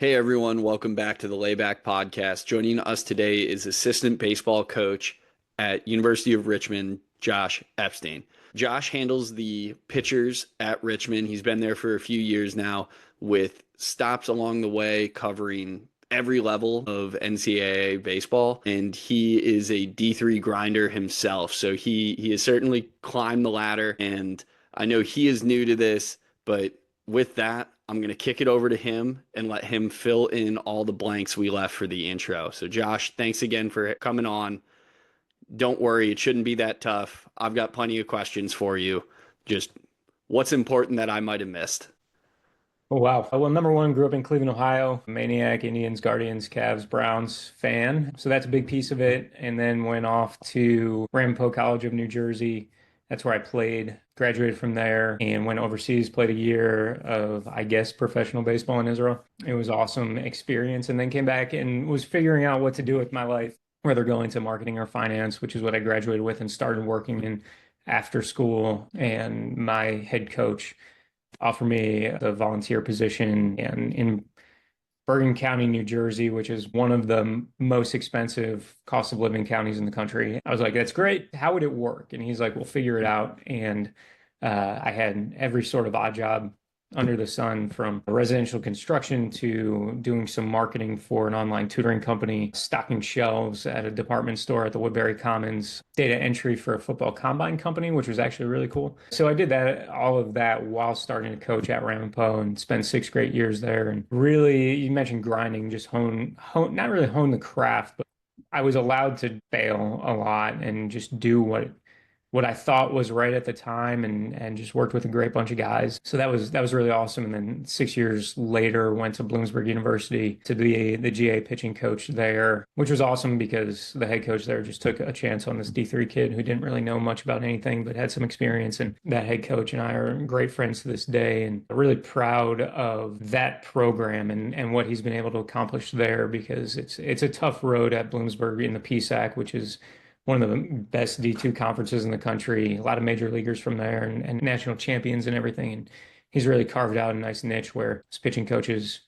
Hey everyone, welcome back to the Layback Podcast. Joining us today is assistant baseball coach at University of Richmond, Josh Epstein. Josh handles the pitchers at Richmond. He's been there for a few years now with stops along the way covering every level of NCAA baseball, and he is a D3 grinder himself. So he has certainly climbed the ladder, and I know he is new to this, but with that, I'm going to kick it over to him and let him fill in all the blanks we left for the intro. So, Josh, thanks again for coming on. Don't worry, it shouldn't be that tough. I've got plenty of questions for you. Just what's important that I might have missed? Oh, wow. Well, number one, grew up in Cleveland, Ohio. Maniac, Indians, Guardians, Cavs, Browns fan. So that's a big piece of it. And then went off to Ramapo College of New Jersey. That's where I played. Graduated from there and went overseas, played a year of, I guess, professional baseball in Israel. It was awesome experience. And then came back and was figuring out what to do with my life, whether going to marketing or finance, which is what I graduated with and started working in after school. And my head coach offer me the volunteer position in Bergen County, New Jersey, which is one of the most expensive cost of living counties in the country. I was like, that's great. How would it work? And he's like, we'll figure it out. And I had every sort of odd job under the sun, from residential construction to doing some marketing for an online tutoring company, stocking shelves at a department store at the Woodbury Commons, data entry for a football combine company, which was actually really cool. So I did that, all of that while starting to coach at Ramapo and spent 6 great years there. And really, you mentioned grinding, just not really hone the craft, but I was allowed to fail a lot and just do what I thought was right at the time, and just worked with a great bunch of guys. So that was really awesome. And then 6 years later, went to Bloomsburg University to be the GA pitching coach there, which was awesome because the head coach there just took a chance on this D3 kid who didn't really know much about anything but had some experience. And that head coach and I are great friends to this day, and really proud of that program and what he's been able to accomplish there, because it's a tough road at Bloomsburg in the PSAC, which is one of the best D2 conferences in the country. A lot of major leaguers from there, and national champions and everything. And he's really carved out a nice niche where his pitching coaches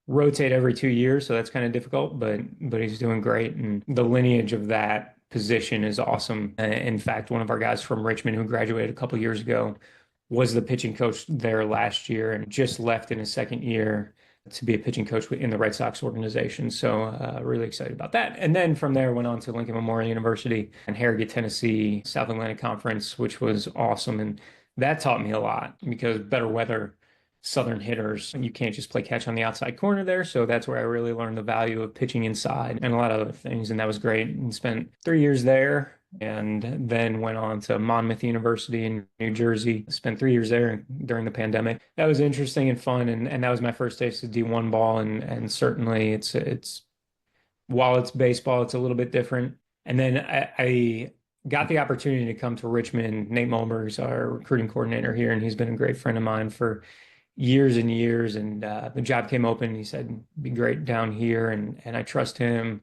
rotate every 2 years. So that's kind of difficult, but he's doing great. And the lineage of that position is awesome. In fact, one of our guys from Richmond who graduated a couple years ago was the pitching coach there last year and just left in his second year to be a pitching coach in the Red Sox organization. So really excited about that. And then from there, went on to Lincoln Memorial University and Harrogate, Tennessee, South Atlantic Conference, which was awesome. And that taught me a lot because better weather, southern hitters, you can't just play catch on the outside corner there. So that's where I really learned the value of pitching inside and a lot of other things. And that was great. And spent 3 years there, and then went on to Monmouth University in New Jersey. Spent 3 years there during the pandemic. That was interesting and fun, and that was my first taste of D1 ball, and certainly it's while it's baseball, it's a little bit different. And then I got the opportunity to come to Richmond. Nate Mulberg's our recruiting coordinator here, and he's been a great friend of mine for years and years. And the job came open. He said, "It'd be great down here," and I trust him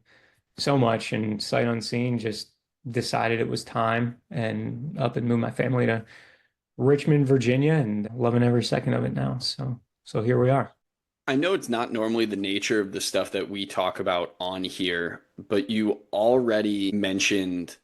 so much, and sight unseen, just decided it was time and up and moved my family to Richmond, Virginia, and loving every second of it now. So here we are. I know it's not normally the nature of the stuff that we talk about on here, but you already mentioned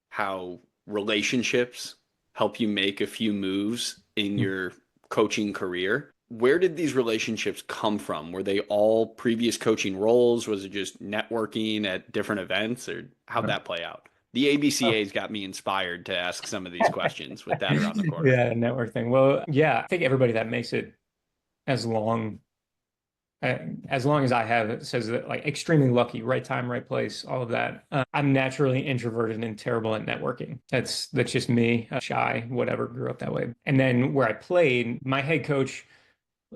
how relationships help you make a few moves in your coaching career. Where did these relationships come from? Were they all previous coaching roles? Was it just networking at different events, or how'd that play out? The ABCA's got me inspired to ask some of these questions with that around the corner. Yeah, network thing. Well, yeah, I think everybody that makes it as long as long as I have says that, like, extremely lucky, right time, right place, all of that. I'm naturally introverted and terrible at networking. That's just me, shy, whatever, grew up that way. And then where I played, my head coach,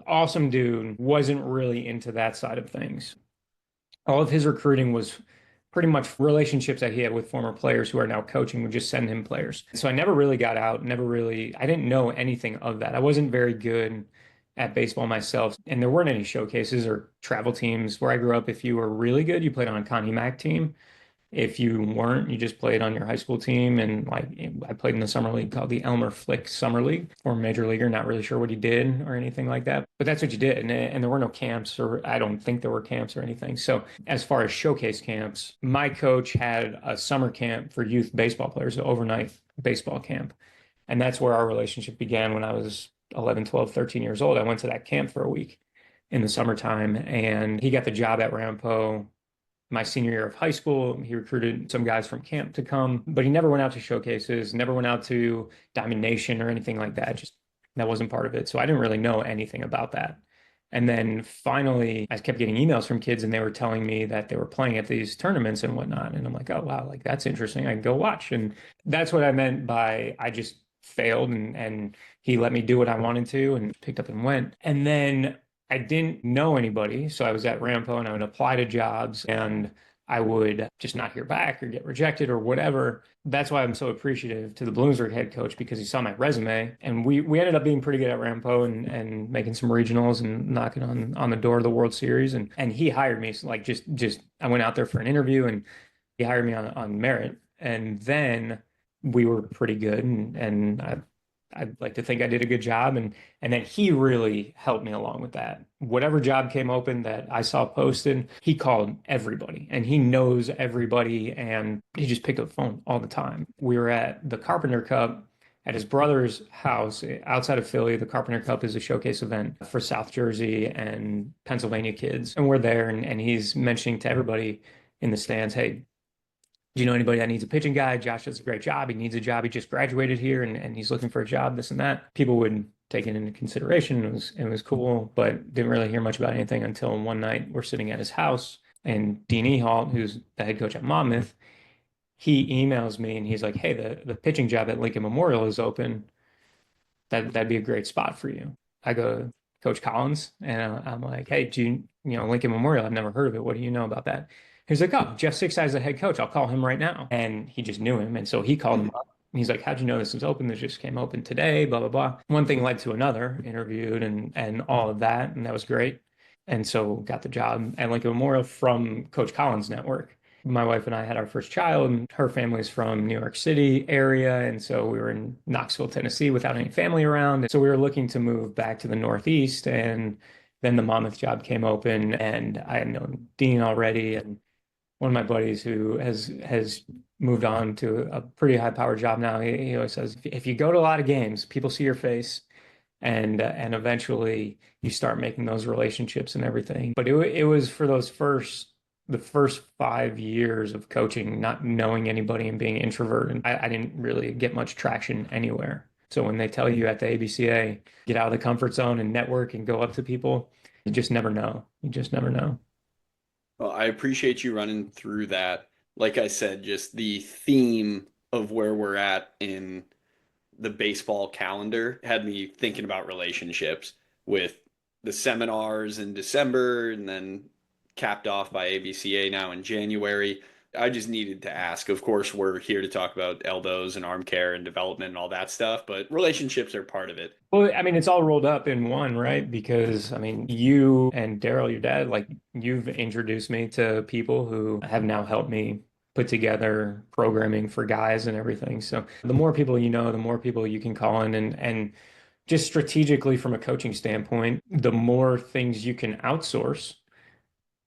awesome dude, wasn't really into that side of things. All of his recruiting was pretty much relationships that he had with former players who are now coaching, would just send him players. So I never really got out, I didn't know anything of that. I wasn't very good at baseball myself, and there weren't any showcases or travel teams where I grew up. If you were really good, you played on a Connie Mack team. If you weren't, you just played on your high school team. And like I played in the summer league called the Elmer Flick Summer League, or major leaguer, not really sure what he did or anything like that. But that's what you did. And there were no camps, or I don't think there were camps or anything. So as far as showcase camps, my coach had a summer camp for youth baseball players, an overnight baseball camp. And that's where our relationship began when I was 11, 12, 13 years old. I went to that camp for a week in the summertime, and he got the job at Rampo my senior year of high school. He recruited some guys from camp to come, but he never went out to showcases, never went out to Diamond Nation or anything like that. Just that wasn't part of it. So I didn't really know anything about that. And then finally, I kept getting emails from kids and they were telling me that they were playing at these tournaments and whatnot. And I'm like, oh, wow, like that's interesting. I can go watch. And that's what I meant by I just failed and he let me do what I wanted to and picked up and went. And then I didn't know anybody. So I was at Rampo and I would apply to jobs and I would just not hear back or get rejected or whatever. That's why I'm so appreciative to the Bloomsburg head coach because he saw my resume and we ended up being pretty good at Rampo and making some regionals and knocking on the door of the World Series. And he hired me. So like just I went out there for an interview and he hired me on merit. And then we were pretty good and I'd like to think I did a good job and then he really helped me along with that. Whatever job came open that I saw posted, he called everybody and he knows everybody and he just picked up the phone all the time. We were at the Carpenter Cup at his brother's house outside of Philly. The Carpenter Cup is a showcase event for South Jersey and Pennsylvania kids. And we're there and he's mentioning to everybody in the stands, hey, do you know anybody that needs a pitching guy? Josh does a great job. He needs a job. He just graduated here and he's looking for a job, this and that. People would take it into consideration. It was cool, but didn't really hear much about anything until one night we're sitting at his house and Dean Ehalt, who's the head coach at Monmouth, he emails me and he's like, hey, the pitching job at Lincoln Memorial is open. That'd be a great spot for you. I go to Coach Collins and I'm like, hey, Lincoln Memorial, I've never heard of it. What do you know about that? He's like, oh, Jeff Six is the head coach. I'll call him right now. And he just knew him. And so he called him up. He's like, how'd you know this was open? This just came open today, blah, blah, blah. One thing led to another, interviewed and all of that. And that was great. And so got the job at Lincoln Memorial from Coach Collins' network. My wife and I had our first child, and her family's from New York City area. And so we were in Knoxville, Tennessee without any family around. So we were looking to move back to the Northeast. And then the Monmouth job came open and I had known Dean already. And one of my buddies who has moved on to a pretty high powered job now, he always says, if you go to a lot of games, people see your face and eventually you start making those relationships and everything. But it was for the first 5 years of coaching, not knowing anybody and being introverted. I didn't really get much traction anywhere. So when they tell you at the ABCA, get out of the comfort zone and network and go up to people, you just never know. You just never know. Well, I appreciate you running through that. Like I said, just the theme of where we're at in the baseball calendar had me thinking about relationships with the seminars in December and then capped off by ABCA now in January. I just needed to ask. Of course, we're here to talk about elbows and arm care and development and all that stuff, but relationships are part of it. Well, I mean, it's all rolled up in one, right? Because, I mean, you and Daryl, your dad, like you've introduced me to people who have now helped me put together programming for guys and everything. So the more people you know, the more people you can call in and just strategically from a coaching standpoint, the more things you can outsource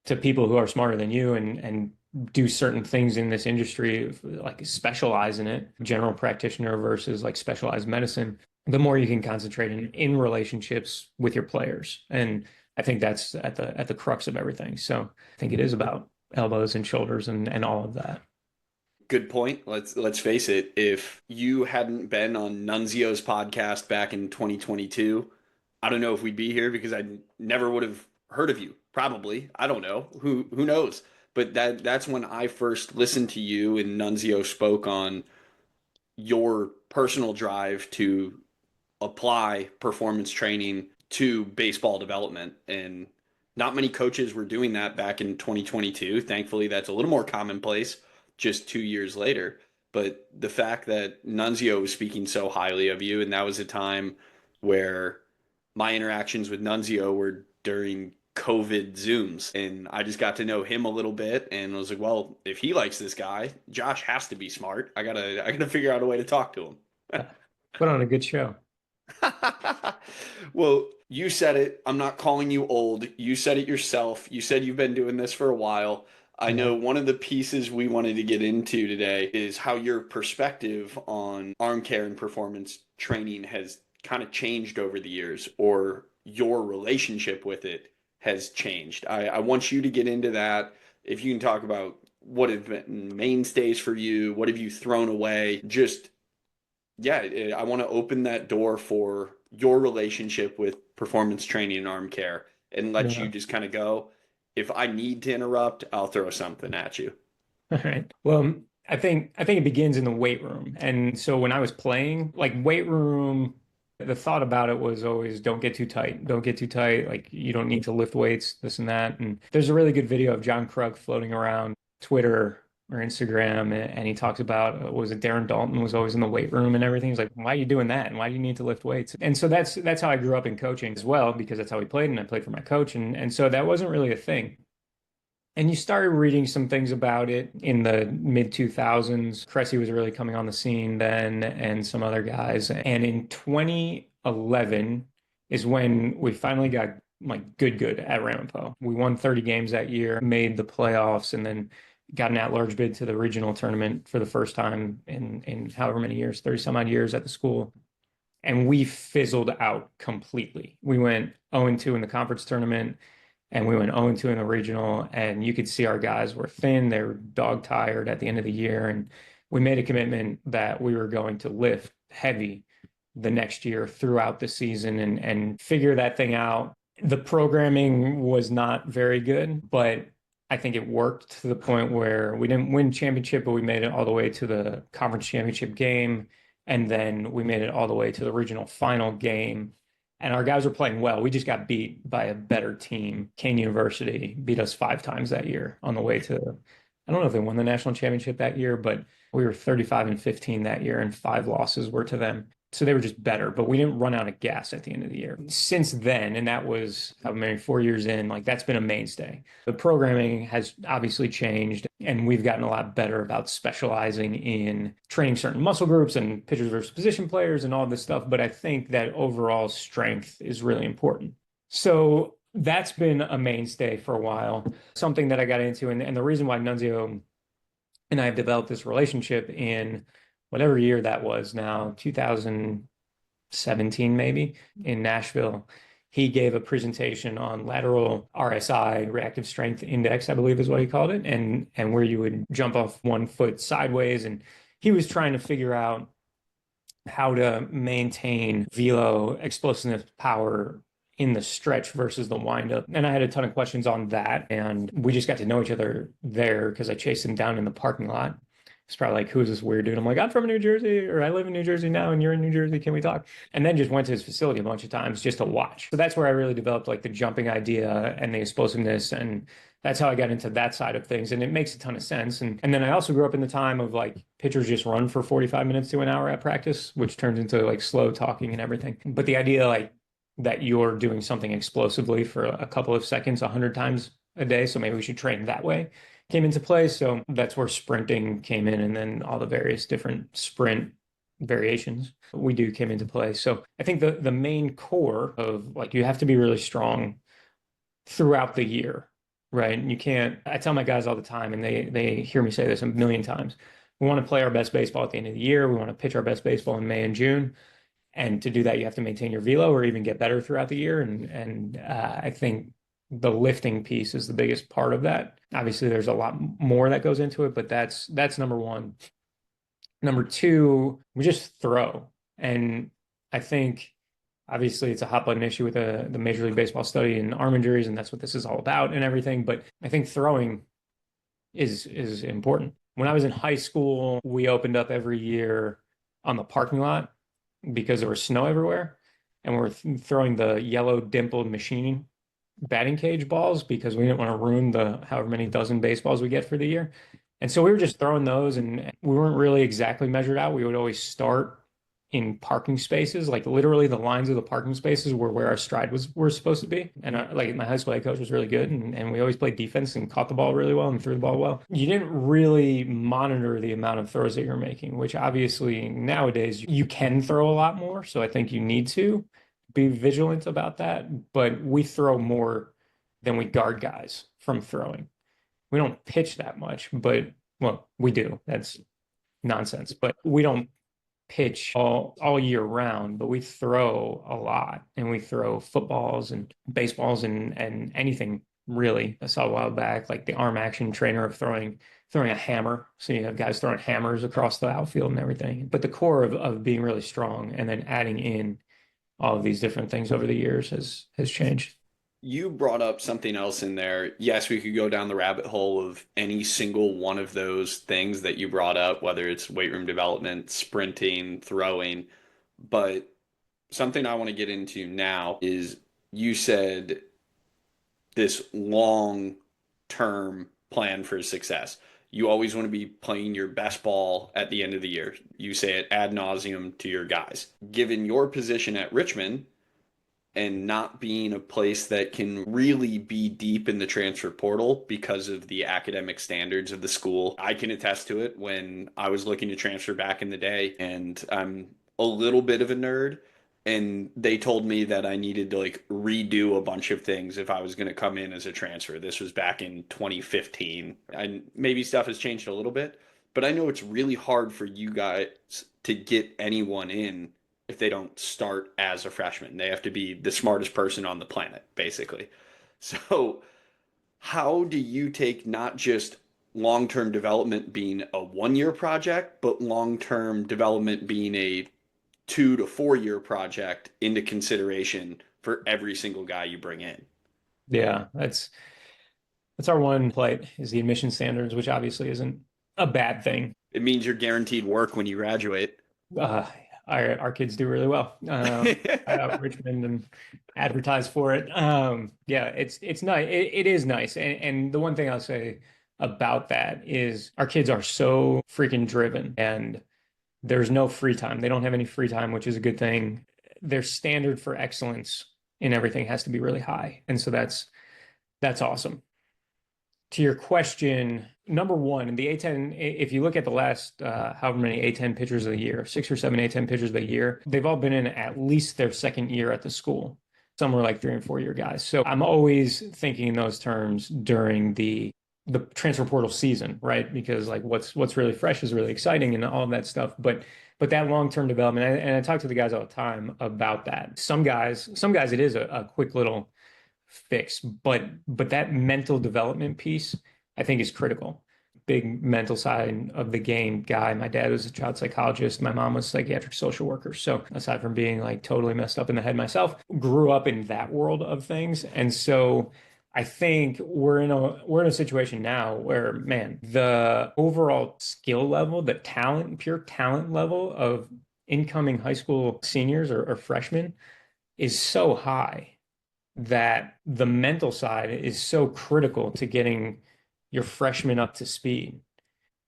to people who are smarter than you and do certain things in this industry, like specialize in it, general practitioner versus like specialized medicine, the more you can concentrate in relationships with your players. And I think that's at the crux of everything. So I think it is about elbows and shoulders and all of that. Good point. Let's face it. If you hadn't been on Nunzio's podcast back in 2022, I don't know if we'd be here because I never would have heard of you. Probably. I don't know. Who knows? But that's when I first listened to you and Nunzio spoke on your personal drive to apply performance training to baseball development. And not many coaches were doing that back in 2022. Thankfully, that's a little more commonplace just 2 years later. But the fact that Nunzio was speaking so highly of you, and that was a time where my interactions with Nunzio were during COVID Zooms. And I just got to know him a little bit and was like, well, if he likes this guy, Josh has to be smart. I gotta figure out a way to talk to him. Put on a good show. Well, you said it. I'm not calling you old. You said it yourself. You said you've been doing this for a while. I Yeah. know one of the pieces we wanted to get into today is how your perspective on arm care and performance training has kind of changed over the years, or your relationship with it has changed. I want you to get into that. If you can talk about what have been mainstays for you, what have you thrown away? Just yeah, I want to open that door for your relationship with performance training and arm care and let you Yeah. just kind of go. If I need to interrupt, I'll throw something at you. All right. Well, I think it begins in the weight room. And so when I was playing, like weight room, the thought about it was always don't get too tight. Don't get too tight. Like you don't need to lift weights, this and that. And there's a really good video of John Krug floating around Twitter or Instagram, and he talks about was it Darren Dalton was always in the weight room and everything. He's like, why are you doing that? And why do you need to lift weights? And so that's how I grew up in coaching as well, because that's how we played, and I played for my coach. And so that wasn't really a thing. And you started reading some things about it in the mid 2000s. Cressy was really coming on the scene then, and some other guys. And in 2011 is when we finally got like good at Ramapo. We won 30 games that year, made the playoffs, and then got an at-large bid to the regional tournament for the first time in however many years, 30 some odd years at the school. And we fizzled out completely. We went 0-2 in the conference tournament, and we went 0-2 in the regional, and you could see our guys were thin. They were dog tired at the end of the year. And we made a commitment that we were going to lift heavy the next year throughout the season and figure that thing out. The programming was not very good, but I think it worked to the point where we didn't win championship, but we made it all the way to the conference championship game. And then we made it all the way to the regional final game, and our guys were playing well. We just got beat by a better team. Kane University beat us 5 times that year on the way to, I don't know if they won the national championship that year, but we were 35-15 that year, and 5 losses were to them. So they were just better, but we didn't run out of gas at the end of the year. Since then, and that was, I mean, 4 years in, like that's been a mainstay. The programming has obviously changed, and we've gotten a lot better about specializing in training certain muscle groups and pitchers versus position players and all this stuff. But I think that overall strength is really important. So that's been a mainstay for a while, something that I got into. And the reason why Nunzio and I have developed this relationship in whatever year that was now, 2017 maybe, in Nashville. He gave a presentation on lateral RSI, reactive strength index, I believe is what he called it, and where you would jump off 1 foot sideways. And he was trying to figure out how to maintain velo, explosiveness, power in the stretch versus the windup. And I had a ton of questions on that, and we just got to know each other there because I chased him down in the parking lot. It's probably like, who is this weird dude? I'm like, I'm from New Jersey, or I live in New Jersey now, and you're in New Jersey. Can we talk? And then just went to his facility a bunch of times just to watch. So that's where I really developed like the jumping idea and the explosiveness. And that's how I got into that side of things. And it makes a ton of sense. And then I also grew up in the time of like pitchers just run for 45 minutes to an hour at practice, which turns into like slow talking and everything. But the idea like that you're doing something explosively for a couple of seconds, 100 times a day. So maybe we should train that way came into play. So that's where sprinting came in, and then all the various different sprint variations we do came into play. So I think the main core of like you have to be really strong throughout the year, right? And you can't, I tell my guys all the time, and they hear me say this a million times. We want to play our best baseball at the end of the year. We want to pitch our best baseball in May and June. And to do that, you have to maintain your velo or even get better throughout the year. And I think the lifting piece is the biggest part of that. Obviously, there's a lot more that goes into it, but that's number one. Number two, we just throw. And I think obviously it's a hot button issue with the Major League Baseball study in arm injuries, and that's what this is all about and everything. But I think throwing is important. When I was in high school, we opened up every year on the parking lot because there was snow everywhere, and we were throwing the yellow dimpled machine batting cage balls because we didn't want to ruin the however many dozen baseballs we get for the year. And so we were just throwing those, and we weren't really exactly measured out. We would always start in parking spaces, like literally the lines of the parking spaces were where our stride were supposed to be. And like my high school head coach was really good, and we always played defense and caught the ball really well and threw the ball well. You didn't really monitor the amount of throws that you're making, which obviously nowadays you can throw a lot more. So I think you need to be vigilant about that. But we throw more than we guard guys from throwing. We don't pitch that much, but well, we do. That's nonsense. But we don't pitch all year round, but we throw a lot, and we throw footballs and baseballs and anything really. I saw a while back like the arm action trainer of throwing a hammer. So you have guys throwing hammers across the outfield and everything. But the core of being really strong and then adding in all of these different things over the years has changed. You brought up something else in there. Yes, we could go down the rabbit hole of any single one of those things that you brought up, whether it's weight room development, sprinting, throwing. But something I want to get into now is you said this long term plan for success. You always want to be playing your best ball at the end of the year. You say it ad nauseum to your guys. Given your position at Richmond, and not being a place that can really be deep in the transfer portal because of the academic standards of the school. I can attest to it when I was looking to transfer back in the day, and I'm a little bit of a nerd. And they told me that I needed to like redo a bunch of things if I was going to come in as a transfer. This was back in 2015. And maybe stuff has changed a little bit, but I know it's really hard for you guys to get anyone in if they don't start as a freshman. They have to be the smartest person on the planet, basically. So, how do you take not just long term development being a 1 year project, but long term development being a 2 to 4 year project into consideration for every single guy you bring in? Yeah, that's our one plight is the admission standards, which obviously isn't a bad thing. It means you're guaranteed work when you graduate. Uh, our kids do really well. At Richmond and advertise for it. Yeah, it's nice. It is nice. And the one thing I'll say about that is our kids are so freaking driven, and there's no free time. They don't have any free time, which is a good thing. Their standard for excellence in everything has to be really high. And so that's awesome. To your question, number one, in the A10, if you look at the last however many A10 pitchers of the year, 6 or 7 A10 pitchers of the year, they've all been in at least their second year at the school. Some were like 3 and 4 year guys. So I'm always thinking in those terms during the transfer portal season, right? Because like what's really fresh is really exciting and all of that stuff. But that long-term development, and I talk to the guys all the time about that. Some guys, it is a quick little fix, but that mental development piece I think is critical. Big mental side of the game guy. My dad was a child psychologist. My mom was a psychiatric social worker. So aside from being like totally messed up in the head myself, grew up in that world of things. And so I think we're in a situation now where, man, the overall skill level, the talent, pure talent level of incoming high school seniors or freshmen is so high that the mental side is so critical to getting your freshmen up to speed,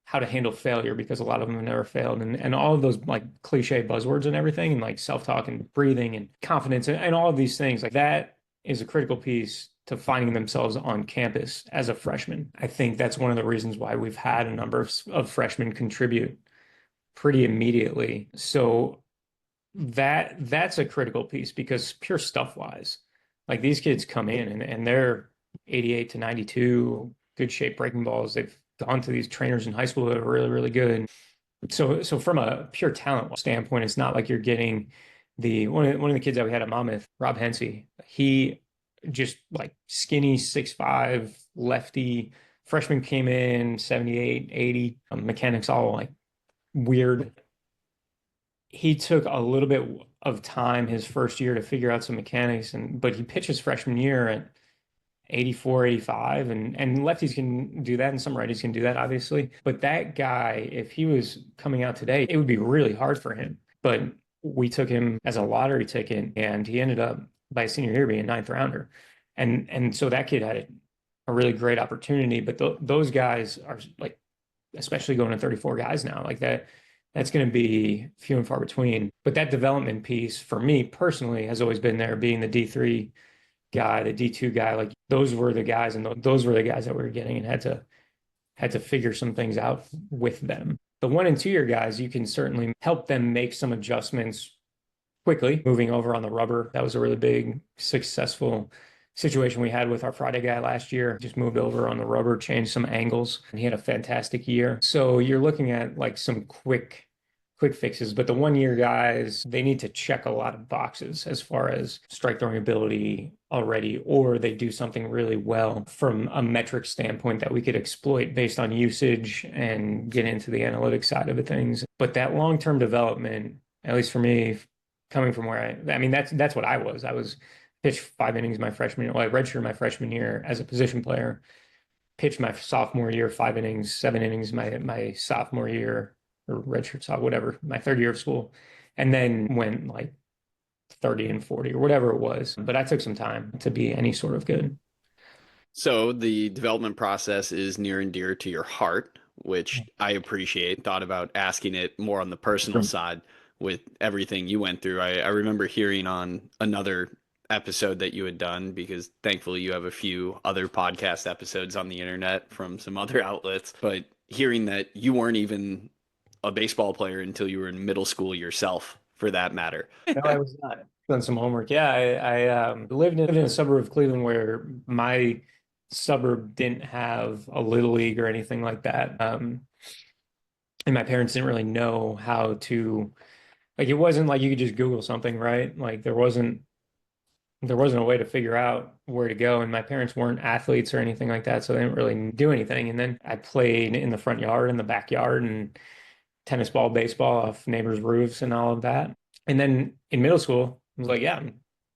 how to handle failure, because a lot of them have never failed, and all of those like cliche buzzwords and everything, and like self-talk and breathing and confidence and all of these things, like that is a critical piece to finding themselves on campus as a freshman. I think that's one of the reasons why we've had a number of freshmen contribute pretty immediately. So that's a critical piece, because pure stuff wise, like these kids come in and they're 88 to 92, good shape breaking balls. They've gone to these trainers in high school that are really, really good. So from a pure talent standpoint, it's not like you're getting one of the kids that we had at Monmouth, Rob Hensey. He just like skinny 6'5", lefty. Freshman came in 78, 80, mechanics all like weird. He took a little bit of time his first year to figure out some mechanics, but he pitched his freshman year at 84, 85, and lefties can do that and some righties can do that, obviously. But that guy, if he was coming out today, it would be really hard for him. But we took him as a lottery ticket, and he ended up by his senior year being a ninth rounder. And so that kid had a really great opportunity. But those guys are like, especially going to 34 guys now, like that That's going to be few and far between. But that development piece for me personally has always been there, being the D3 guy, the D2 guy. Like those were the guys, and those were the guys that we were getting, and had to figure some things out with them. The 1 and 2 year guys, you can certainly help them make some adjustments quickly, moving over on the rubber. That was a really big, successful situation we had with our Friday guy last year. Just moved over on the rubber, changed some angles, and he had a fantastic year. So you're looking at like some quick fixes, but the 1 year guys, they need to check a lot of boxes as far as strike throwing ability already, or they do something really well from a metric standpoint that we could exploit based on usage and get into the analytics side of the things. But that long-term development, at least for me, coming from where I mean, that's what I was. I was pitched 5 innings my freshman year. Well, I redshirted my freshman year as a position player, pitched my sophomore year, 5 innings, 7 innings my sophomore year, or redshirt sophomore, whatever, my third year of school, and then went like 30 and 40 or whatever it was. But I took some time to be any sort of good. So the development process is near and dear to your heart, which I appreciate. Thought about asking it more on the personal side with everything you went through. I remember hearing on another episode that you had done, because thankfully you have a few other podcast episodes on the internet from some other outlets, but hearing that you weren't even a baseball player until you were in middle school yourself, for that matter. No, I was not. Done some homework. Yeah, I lived in a suburb of Cleveland where my suburb didn't have a little league or anything like that. And my parents didn't really know how to, like, it wasn't like you could just Google something, right? Like there wasn't a way to figure out where to go. And my parents weren't athletes or anything like that, so they didn't really do anything. And then I played in the front yard, in the backyard, and tennis ball, baseball off neighbors' roofs and all of that. And then in middle school, I was like, yeah,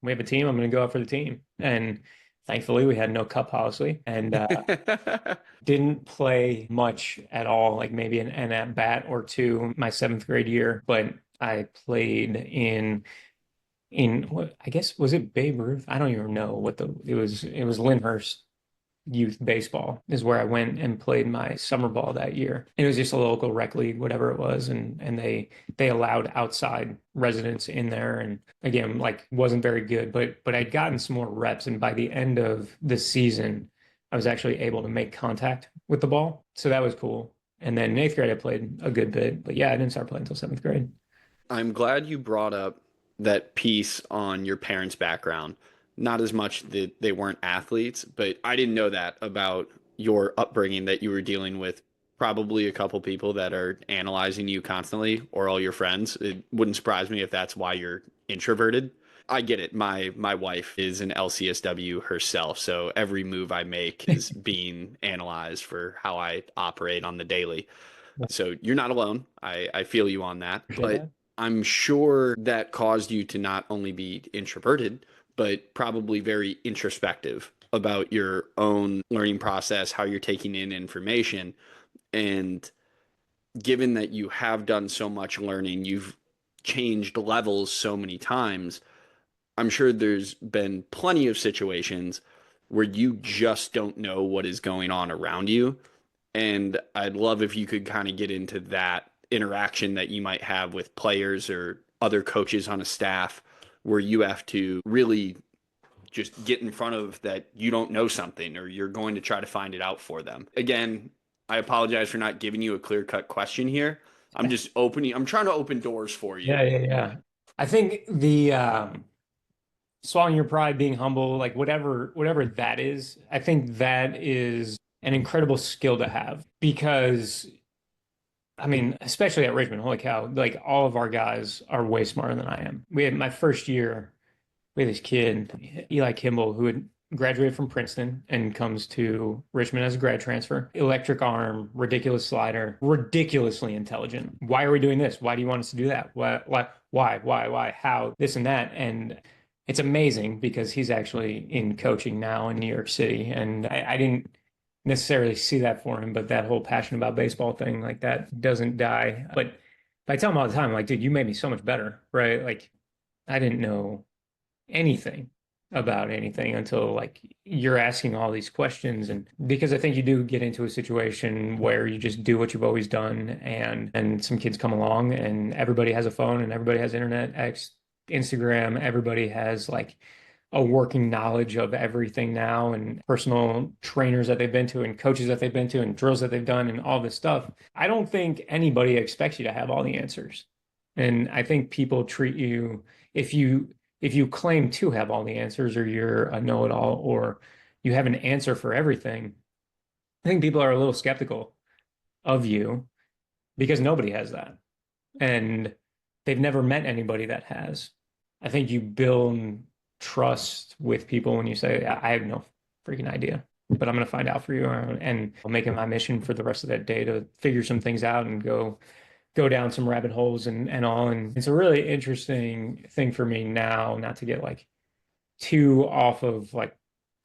we have a team. I'm going to go out for the team. And thankfully, we had no cup policy and didn't play much at all, like maybe an at bat or two my seventh grade year. But I played in what, I guess, was it Babe Ruth? I don't even know what it was Lyndhurst youth baseball is where I went and played my summer ball that year. And it was just a local rec league, whatever it was, and they allowed outside residents in there. And again, like wasn't very good, but I'd gotten some more reps, and by the end of the season, I was actually able to make contact with the ball. So that was cool. And then in eighth grade, I played a good bit, but yeah, I didn't start playing until seventh grade. I'm glad you brought up that piece on your parents' background. Not as much that they weren't athletes, but I didn't know that about your upbringing, that you were dealing with probably a couple people that are analyzing you constantly, or all your friends. It wouldn't surprise me if that's why you're introverted. I get it. My wife is an LCSW herself, so every move I make is being analyzed for how I operate on the daily. So you're not alone. I feel you on that. But I'm sure that caused you to not only be introverted, but probably very introspective about your own learning process, how you're taking in information. And given that you have done so much learning, you've changed levels so many times, I'm sure there's been plenty of situations where you just don't know what is going on around you. And I'd love if you could kind of get into that interaction that you might have with players or other coaches on a staff, where you have to really just get in front of that you don't know something, or you're going to try to find it out for them. Again, I apologize for not giving you a clear-cut question here. I'm trying to open doors for you. Yeah. I think the swallowing your pride, being humble, like whatever that is, I think that is an incredible skill to have, because I mean, especially at Richmond, holy cow, like all of our guys are way smarter than I am. We had my first year, we had this kid, Eli Kimball, who had graduated from Princeton and comes to Richmond as a grad transfer. Electric arm, ridiculous slider, ridiculously intelligent. Why are we doing this? Why do you want us to do that? Why, how, this and that. And it's amazing because he's actually in coaching now in New York City. And I didn't necessarily see that for him, but that whole passion about baseball thing, like that doesn't die. But I tell him all the time, like, dude, you made me so much better, right? Like, I didn't know anything about anything until like you're asking all these questions. And because I think you do get into a situation where you just do what you've always done, and some kids come along and everybody has a phone and everybody has internet, Instagram, everybody has like a working knowledge of everything now, and personal trainers that they've been to and coaches that they've been to and drills that they've done and all this stuff. I don't think anybody expects you to have all the answers. And I think people treat you, if you claim to have all the answers, or you're a know-it-all, or you have an answer for everything, I think people are a little skeptical of you because nobody has that. And they've never met anybody that has. I think you build trust with people when you say, I have no freaking idea, but I'm going to find out for you. And I'll make it my mission for the rest of that day to figure some things out and go down some rabbit holes and all. And it's a really interesting thing for me now, not to get like too off of like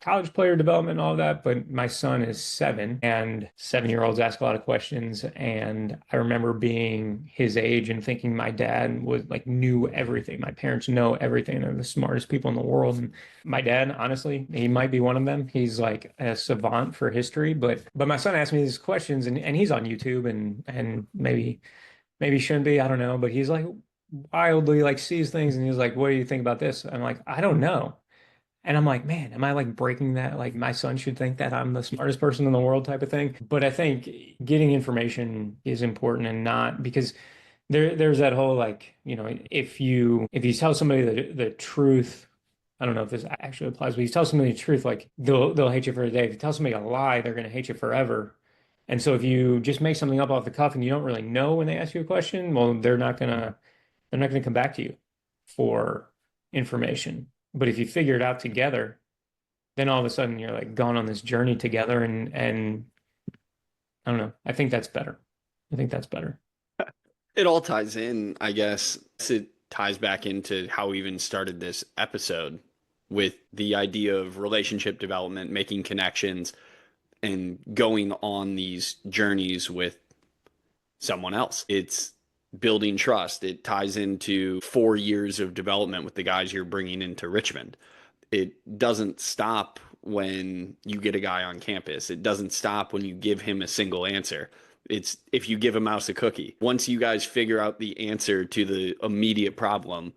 college player development and all that, but my son is 7, and 7-year-olds ask a lot of questions. And I remember being his age and thinking my dad was like knew everything. My parents know everything. They're the smartest people in the world. And my dad, honestly, he might be one of them. He's like a savant for history, but my son asked me these questions, and he's on YouTube, and maybe shouldn't be, I don't know, but he's like wildly like sees things, and he's like, what do you think about this? I'm like, I don't know. And I'm like, man, am I like breaking that? Like my son should think that I'm the smartest person in the world type of thing. But I think getting information is important, and not because there's that whole like, if you tell somebody the truth, I don't know if this actually applies, but you tell somebody the truth, like they'll hate you for a day. If you tell somebody a lie, they're gonna hate you forever. And so if you just make something up off the cuff and you don't really know when they ask you a question, well, they're not gonna come back to you for information. But if you figure it out together, then all of a sudden you're like gone on this journey together, and I don't know. I think that's better. I think that's better. It all ties in, I guess. It ties back into how we even started this episode with the idea of relationship development, making connections, and going on these journeys with someone else. It's building trust. It ties into 4 years of development with the guys you're bringing into Richmond. It doesn't stop when you get a guy on campus. It doesn't stop when you give him a single answer. It's if you give a mouse a cookie. Once you guys figure out the answer to the immediate problem,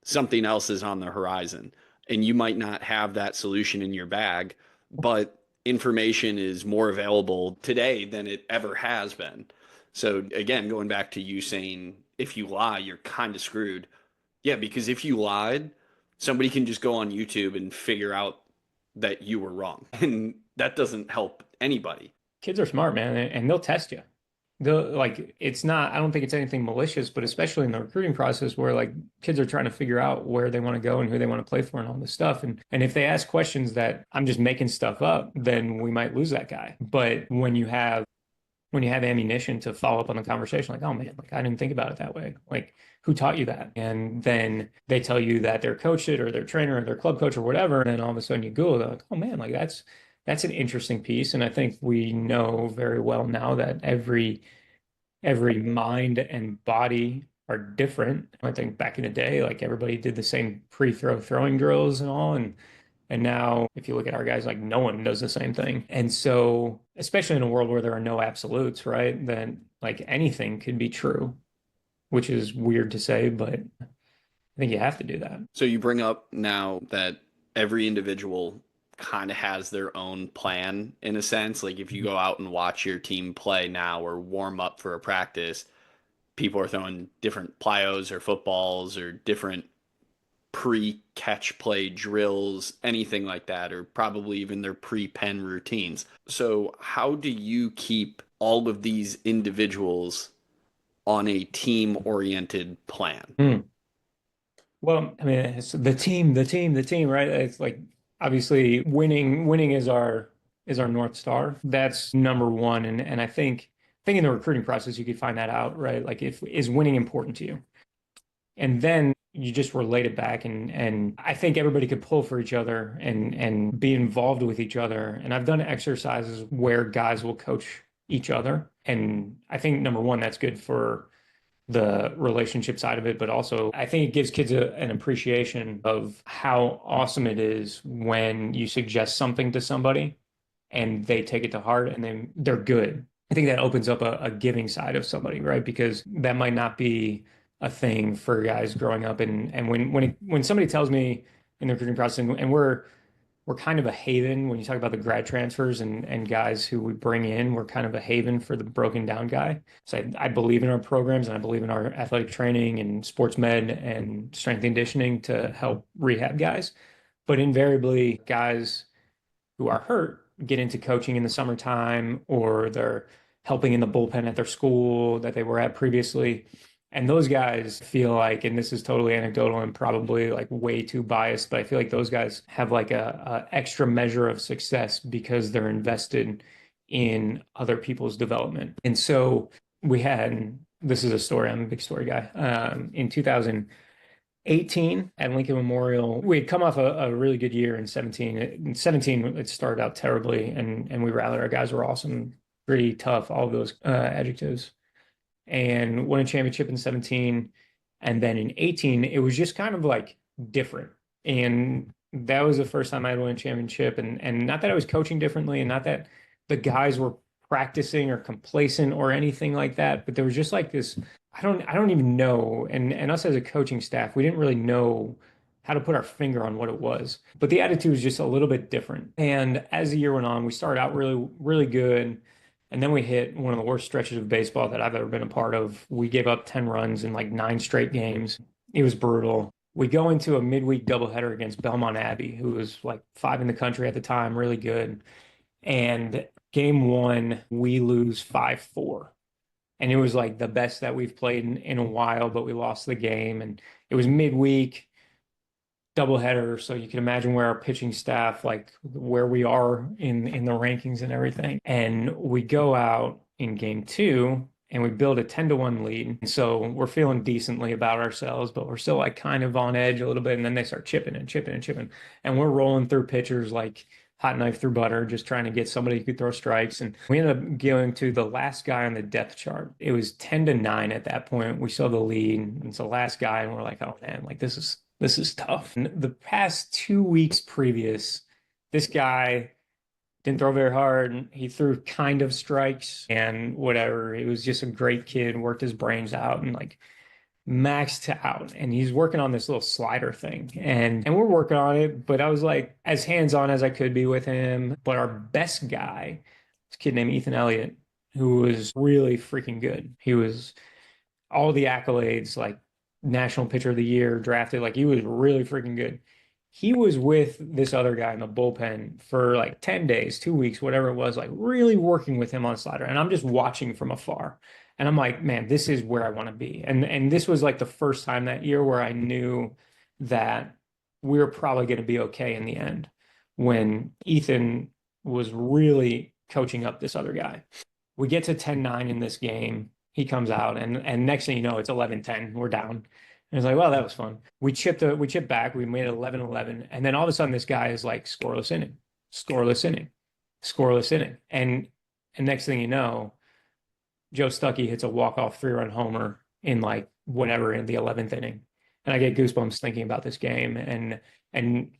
something else is on the horizon. And you might not have that solution in your bag, but information is more available today than it ever has been. So again, going back to you saying if you lie, you're kind of screwed. Yeah, because if you lied, somebody can just go on YouTube and figure out that you were wrong. And that doesn't help anybody. Kids are smart, man, and they'll test you. They'll like it's not, I don't think it's anything malicious, but especially in the recruiting process where like kids are trying to figure out where they want to go and who they want to play for and all this stuff. And if they ask questions that I'm just making stuff up, then we might lose that guy. But when you have ammunition to follow up on the conversation, like, oh man, like I didn't think about it that way. Like, who taught you that? And then they tell you that their coach did, or their trainer, or their club coach, or whatever. And then all of a sudden you Google, they're like, oh man, like that's an interesting piece. And I think we know very well now that every mind and body are different. I think back in the day, like everybody did the same pre-throw throwing drills and all. And now, if you look at our guys, like no one does the same thing. And so, especially in a world where there are no absolutes, right? Then like anything could be true, which is weird to say, but I think you have to do that. So you bring up now that every individual kind of has their own plan in a sense. Like if you go out and watch your team play now or warm up for a practice, people are throwing different plyos or footballs or different pre-catch play drills, anything like that, or probably even their pre-pen routines. So how do you keep all of these individuals on a team-oriented plan? Well, I mean, it's the team, right? It's like obviously winning is our North Star. That's number one. And I think in the recruiting process you could find that out, right? Like if is winning important to you? And then you just relate it back, and I think everybody could pull for each other and be involved with each other. And I've done exercises where guys will coach each other. And I think number one, that's good for the relationship side of it, but also I think it gives kids an appreciation of how awesome it is when you suggest something to somebody and they take it to heart and then they're good. I think that opens up a giving side of somebody, right? Because that might not be a thing for guys growing up. And when somebody tells me in the recruiting process, and we're kind of a haven when you talk about the grad transfers and guys who we bring in, we're kind of a haven for the broken down guy. So I believe in our programs and I believe in our athletic training and sports med and strength and conditioning to help rehab guys. But invariably, guys who are hurt get into coaching in the summertime or they're helping in the bullpen at their school that they were at previously. And those guys feel like, and this is totally anecdotal and probably like way too biased, but I feel like those guys have like a extra measure of success because they're invested in other people's development. And so we had, this is a story, I'm a big story guy. In 2018 at Lincoln Memorial, we had come off a really good year in 17. In 17, it started out terribly, and we rallied. Our guys were awesome, pretty tough, all of those adjectives, and won a championship in 17. And then in 18, it was just kind of like different. And that was the first time I won a championship. And not that I was coaching differently and not that the guys were practicing or complacent or anything like that, but there was just like this, I don't even know. And us as a coaching staff, we didn't really know how to put our finger on what it was. But the attitude was just a little bit different. And as the year went on, we started out really, really good. And then we hit one of the worst stretches of baseball that I've ever been a part of. We gave up 10 runs in like 9 straight games. It was brutal. We go into a midweek doubleheader against Belmont Abbey, who was like 5 in the country at the time, really good. And game 1, we lose 5-4. And it was like the best that we've played in a while, but we lost the game. And it was midweek doubleheader, so you can imagine where our pitching staff, like where we are in the rankings and everything. And we go out in game 2 and we build a 10-1 lead. And so we're feeling decently about ourselves, but we're still like kind of on edge a little bit. And then they start chipping and chipping and chipping. And we're rolling through pitchers like hot knife through butter, just trying to get somebody who could throw strikes. And we ended up going to the last guy on the depth chart. It was 10-9 at that point. We saw the lead. And it's the last guy, and we're like, oh man, like this is tough. And the past 2 weeks previous, this guy didn't throw very hard. He threw kind of strikes and whatever. He was just a great kid, worked his brains out and like maxed out. And he's working on this little slider thing. And we're working on it, but I was like as hands-on as I could be with him. But our best guy, this kid named Ethan Elliott, who was really freaking good. He was all the accolades, like National Pitcher of the Year, drafted. Like he was really freaking good. He was with this other guy in the bullpen for like 10 days, 2 weeks, whatever it was, like really working with him on slider. And I'm just watching from afar. And I'm like, man, this is where I want to be. And this was like the first time that year where I knew that we were probably going to be okay in the end when Ethan was really coaching up this other guy. We get to 10-9 in this game. He comes out, and next thing you know, it's 11-10. We're down. And it's like, well, that was fun. We chipped back. We made it 11-11. And then all of a sudden, this guy is like scoreless inning, scoreless inning, scoreless inning. And next thing you know, Joe Stuckey hits a walk-off 3-run homer in like whatever in the 11th inning. And I get goosebumps thinking about this game. And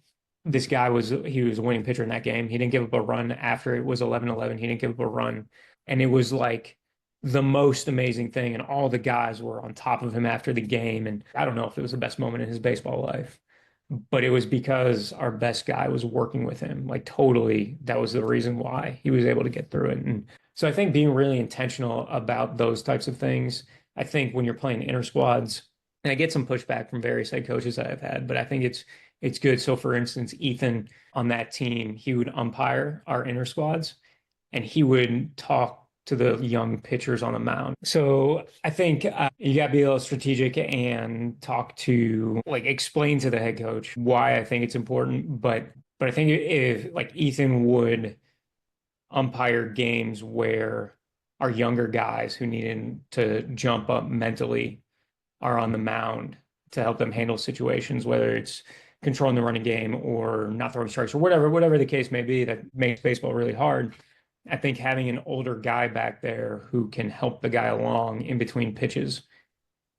this guy he was a winning pitcher in that game. He didn't give up a run after it was 11-11. He didn't give up a run. And it was like the most amazing thing. And all the guys were on top of him after the game. And I don't know if it was the best moment in his baseball life, but it was because our best guy was working with him. Like totally, that was the reason why he was able to get through it. And so I think being really intentional about those types of things, I think when you're playing inter squads, and I get some pushback from various head coaches that I've had, but I think it's good. So for instance, Ethan on that team, he would umpire our inter squads and he would talk to the young pitchers on the mound. So I think you got to be a little strategic and explain to the head coach why I think it's important. But I think if like Ethan would umpire games where our younger guys who needed to jump up mentally are on the mound to help them handle situations, whether it's controlling the running game or not throwing strikes or whatever the case may be that makes baseball really hard. I think having an older guy back there who can help the guy along in between pitches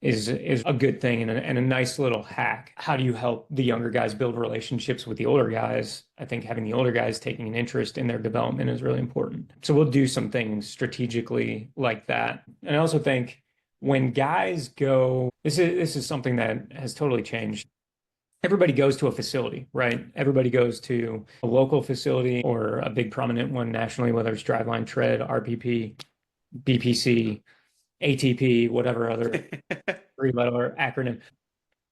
is a good thing and a nice little hack. How do you help the younger guys build relationships with the older guys? I think having the older guys taking an interest in their development is really important. So we'll do some things strategically like that. And I also think when guys go, this is something that has totally changed. Everybody goes to a facility, right? Everybody goes to a local facility or a big prominent one nationally, whether it's Driveline, Tread, RPP, BPC, ATP, whatever other three-letter acronym.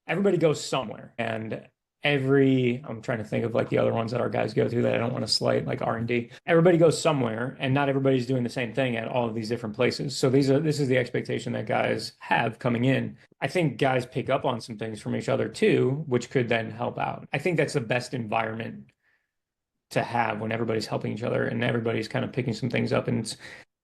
Everybody goes somewhere, and I'm trying to think of like the other ones that our guys go to that I don't want to slight, like R&D. Everybody goes somewhere, and not everybody's doing the same thing at all of these different places. So this is the expectation that guys have coming in. I think guys pick up on some things from each other too, which could then help out. I think that's the best environment to have when everybody's helping each other and everybody's kind of picking some things up. And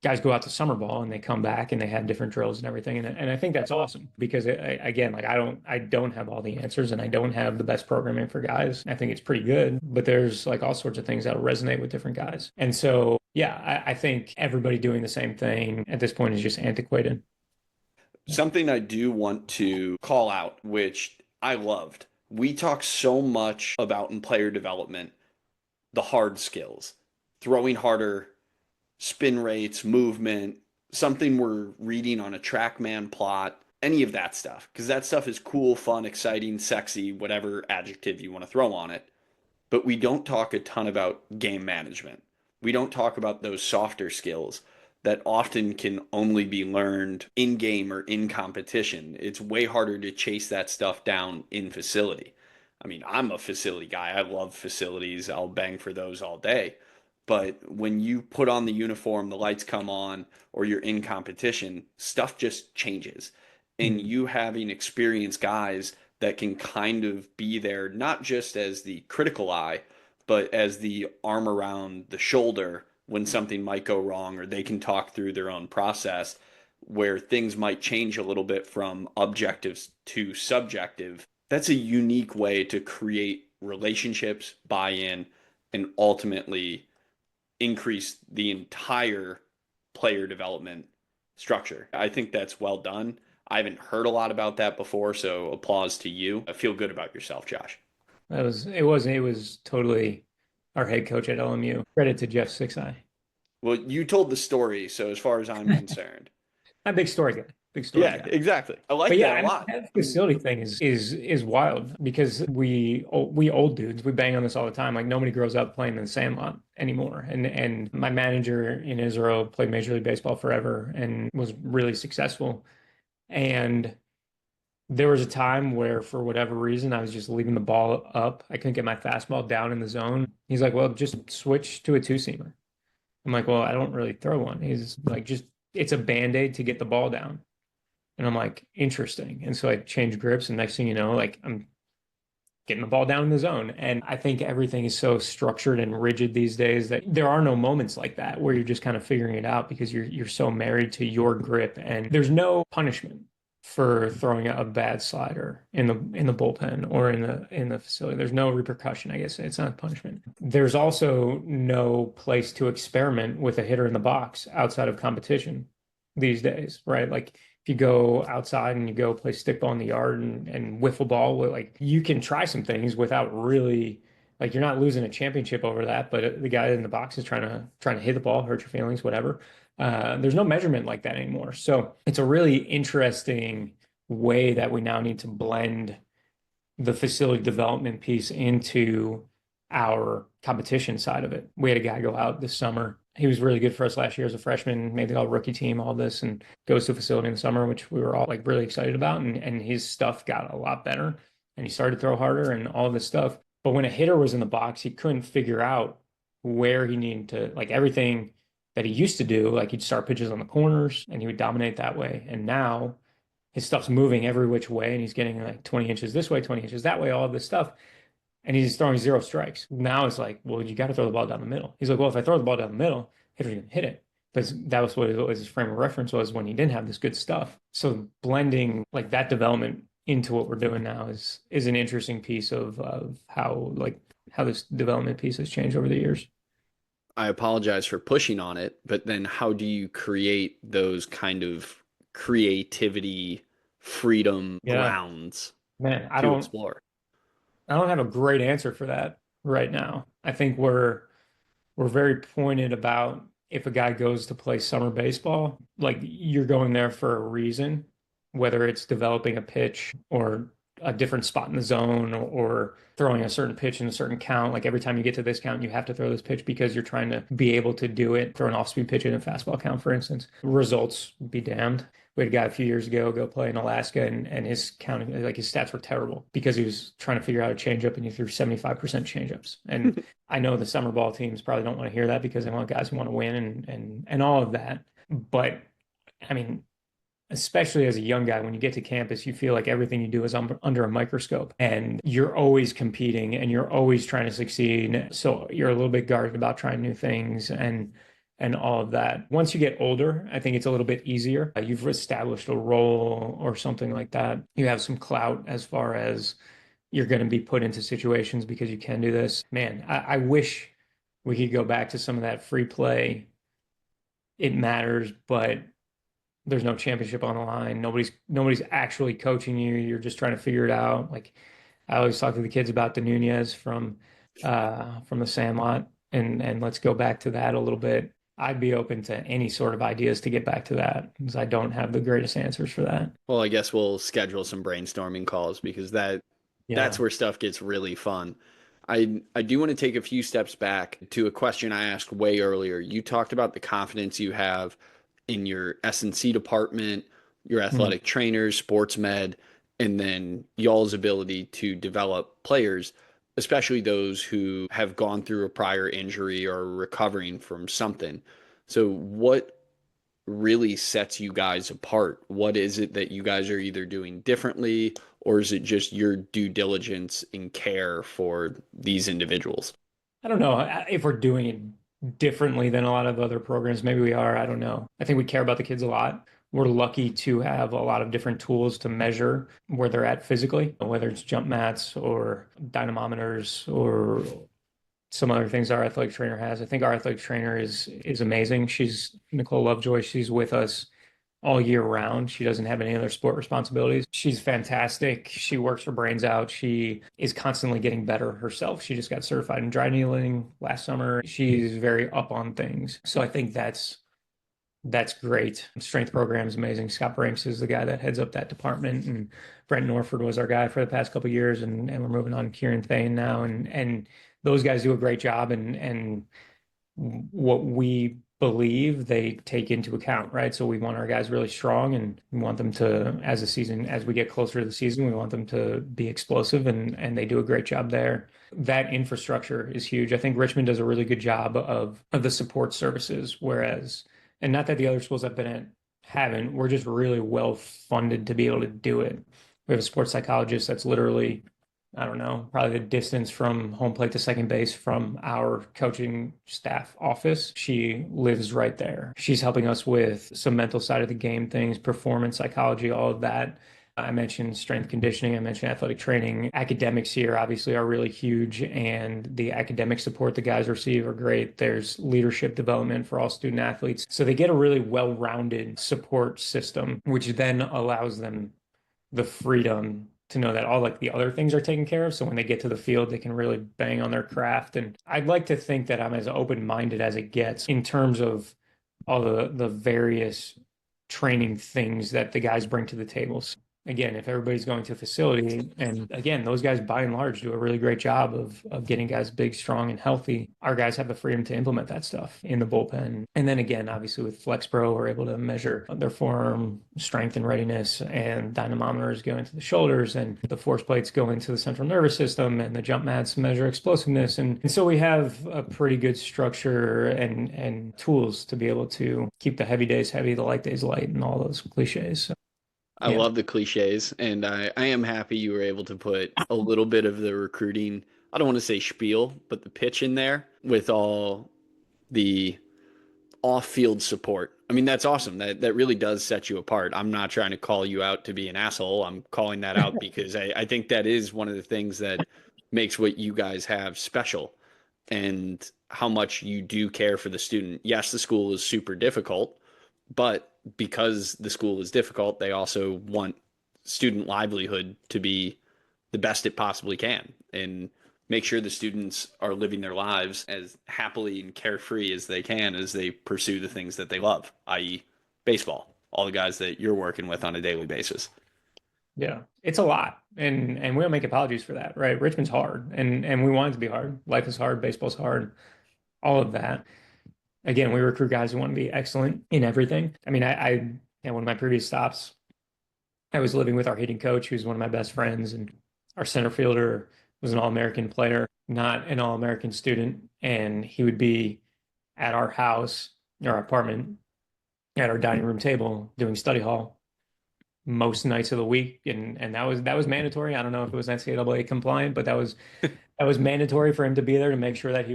guys go out to summer ball and they come back and they have different drills and everything. And I think that's awesome because again, like I don't have all the answers and I don't have the best programming for guys. I think it's pretty good, but there's like all sorts of things that will resonate with different guys. And so, yeah, I think everybody doing the same thing at this point is just antiquated. Something I do want to call out, which I loved. We talk so much about in player development the hard skills, throwing harder, spin rates, movement, something we're reading on a TrackMan plot, any of that stuff. Because that stuff is cool, fun, exciting, sexy, whatever adjective you want to throw on it. But we don't talk a ton about game management. We don't talk about those softer skills that often can only be learned in game or in competition. It's way harder to chase that stuff down in facility. I mean, I'm a facility guy. I love facilities. I'll bang for those all day. But when you put on the uniform, the lights come on, or you're in competition, stuff just changes. And Mm. you having experienced guys that can kind of be there, not just as the critical eye, but as the arm around the shoulder when something might go wrong, or they can talk through their own process where things might change a little bit from objectives to subjective. That's a unique way to create relationships, buy in, and ultimately increase the entire player development structure. I think that's well done. I haven't heard a lot about that before, so applause to you. I feel good about yourself, Josh. It was totally our head coach at LMU. Credit to Jeff Sixeye. Well, you told the story, so as far as I'm concerned. I'm a big story guy. Big story Yeah, guy. exactly. I But like yeah, that a I mean, lot. that facility thing is wild because we old dudes, we bang on this all the time. Like nobody grows up playing in the sandlot anymore. And my manager in Israel played Major League Baseball forever and was really successful. And there was a time where, for whatever reason, I was just leaving the ball up. I couldn't get my fastball down in the zone. He's like, "Well, just switch to a two-seamer." I'm like, "Well, I don't really throw one." He's like, "Just it's a band-aid to get the ball down." And I'm like, interesting. And so I changed grips, and next thing you know, like I'm getting the ball down in the zone. And I think everything is so structured and rigid these days that there are no moments like that where you're just kind of figuring it out because you're so married to your grip, and there's no punishment for throwing a bad slider in the bullpen or in the facility. There's no repercussion, I guess. It's not punishment. There's also no place to experiment with a hitter in the box outside of competition these days, right? Like if you go outside and you go play stickball in the yard and wiffle ball, like you can try some things without really like you're not losing a championship over that, but the guy in the box is trying to hit the ball, hurt your feelings, whatever. There's no measurement like that anymore. So it's a really interesting way that we now need to blend the facility development piece into our competition side of it. We had a guy go out this summer. He was really good for us last year as a freshman, made the all rookie team, all this, and goes to a facility in the summer, which we were all like really excited about. And his stuff got a lot better and he started to throw harder and all this stuff. But when a hitter was in the box, he couldn't figure out where he needed to, like everything that he used to do, like he'd start pitches on the corners and he would dominate that way. And now his stuff's moving every which way and he's getting like 20 inches this way, 20 inches that way, all of this stuff. And he's throwing zero strikes. Now it's like, well, you got to throw the ball down the middle. He's like, well, if I throw the ball down the middle, hitter's going to hit it. Because that was what his frame of reference was when he didn't have this good stuff. So blending like that development into what we're doing now is an interesting piece of how this development piece has changed over the years. I apologize for pushing on it, but then how do you create those kind of creativity freedom Yeah, grounds man, to explore. I don't have a great answer for that right now. I think we're very pointed about if a guy goes to play summer baseball, like you're going there for a reason, whether it's developing a pitch or a different spot in the zone or throwing a certain pitch in a certain count. Like every time you get to this count, you have to throw this pitch because you're trying to be able to do it, throw an off-speed pitch in a fastball count, for instance. Results be damned. We had a guy a few years ago go play in Alaska and his counting, like his stats were terrible because he was trying to figure out a changeup and he threw 75% changeups. And I know the summer ball teams probably don't want to hear that because they want guys who want to win and all of that. But I mean, especially as a young guy, when you get to campus, you feel like everything you do is under a microscope and you're always competing and you're always trying to succeed. So you're a little bit guarded about trying new things and all of that. Once you get older, I think it's a little bit easier. You've established a role or something like that. You have some clout as far as you're going to be put into situations because you can do this. Man, I wish we could go back to some of that free play. It matters, but there's no championship on the line. Nobody's actually coaching you. You're just trying to figure it out. Like I always talk to the kids about the Nunez from the Sandlot, and let's go back to that a little bit. I'd be open to any sort of ideas to get back to that because I don't have the greatest answers for that. Well, I guess we'll schedule some brainstorming calls because that's Yeah. where stuff gets really fun. I do want to take a few steps back to a question I asked way earlier. You talked about the confidence you have in your S&C department, your Mm. athletic trainers, sports med, and then y'all's ability to develop players, especially those who have gone through a prior injury or recovering from something. So what really sets you guys apart? What is it that you guys are either doing differently, or is it just your due diligence and care for these individuals? I don't know if we're doing it differently than a lot of other programs. Maybe we are. I don't know. I think we care about the kids a lot. We're lucky to have a lot of different tools to measure where they're at physically, whether it's jump mats or dynamometers or some other things our athletic trainer has. I think our athletic trainer is amazing. She's Nicole Lovejoy. She's with us all year round. She doesn't have any other sport responsibilities. She's fantastic. She works her brains out. She is constantly getting better herself. She just got certified in dry needling last summer. She's very up on things. So I think that's great. Strength program is amazing. Scott Brinks is the guy that heads up that department, and Brent Norford was our guy for the past couple of years, and we're moving on to Kieran Thane now, and those guys do a great job, and what we believe they take into account, right? So we want our guys really strong and we want them to, as we get closer to the season, we want them to be explosive and they do a great job there. That infrastructure is huge. I think Richmond does a really good job of the support services, whereas, and not that the other schools I've been at haven't, we're just really well funded to be able to do it. We have a sports psychologist that's literally I don't know, probably the distance from home plate to second base from our coaching staff office. She lives right there. She's helping us with some mental side of the game things, performance psychology, all of that. I mentioned strength conditioning. I mentioned athletic training. Academics here obviously are really huge, and the academic support the guys receive are great. There's leadership development for all student athletes. So they get a really well-rounded support system, which then allows them the freedom to know that all like the other things are taken care of. So when they get to the field, they can really bang on their craft. And I'd like to think that I'm as open-minded as it gets in terms of all the various training things that the guys bring to the table. So again, if everybody's going to a facility, and again, those guys by and large do a really great job of getting guys big, strong, and healthy. Our guys have the freedom to implement that stuff in the bullpen. And then again, obviously with Flex Pro, we're able to measure their forearm strength and readiness, and dynamometers go into the shoulders, and the force plates go into the central nervous system, and the jump mats measure explosiveness. And so we have a pretty good structure and tools to be able to keep the heavy days heavy, the light days light, and all those cliches. So, I yeah. love the cliches, and I am happy you were able to put a little bit of the recruiting, I don't want to say spiel, but the pitch in there with all the off-field support. I mean, that's awesome. That really does set you apart. I'm not trying to call you out to be an asshole. I'm calling that out because I think that is one of the things that makes what you guys have special and how much you do care for the student. Yes, the school is super difficult, but because the school is difficult, they also want student livelihood to be the best it possibly can and make sure the students are living their lives as happily and carefree as they can as they pursue the things that they love, i.e., baseball, all the guys that you're working with on a daily basis. Yeah, it's a lot, and we don't make apologies for that, right? Richmond's hard, and we want it to be hard. Life is hard, baseball's hard, all of that. Again, we recruit guys who want to be excellent in everything. I mean, at one of my previous stops, I was living with our hitting coach, who's one of my best friends, and our center fielder was an All-American player, not an All-American student, and he would be at our house, our apartment, at our dining room table doing study hall most nights of the week, and that was mandatory. I don't know if it was NCAA compliant, but that was mandatory for him to be there to make sure that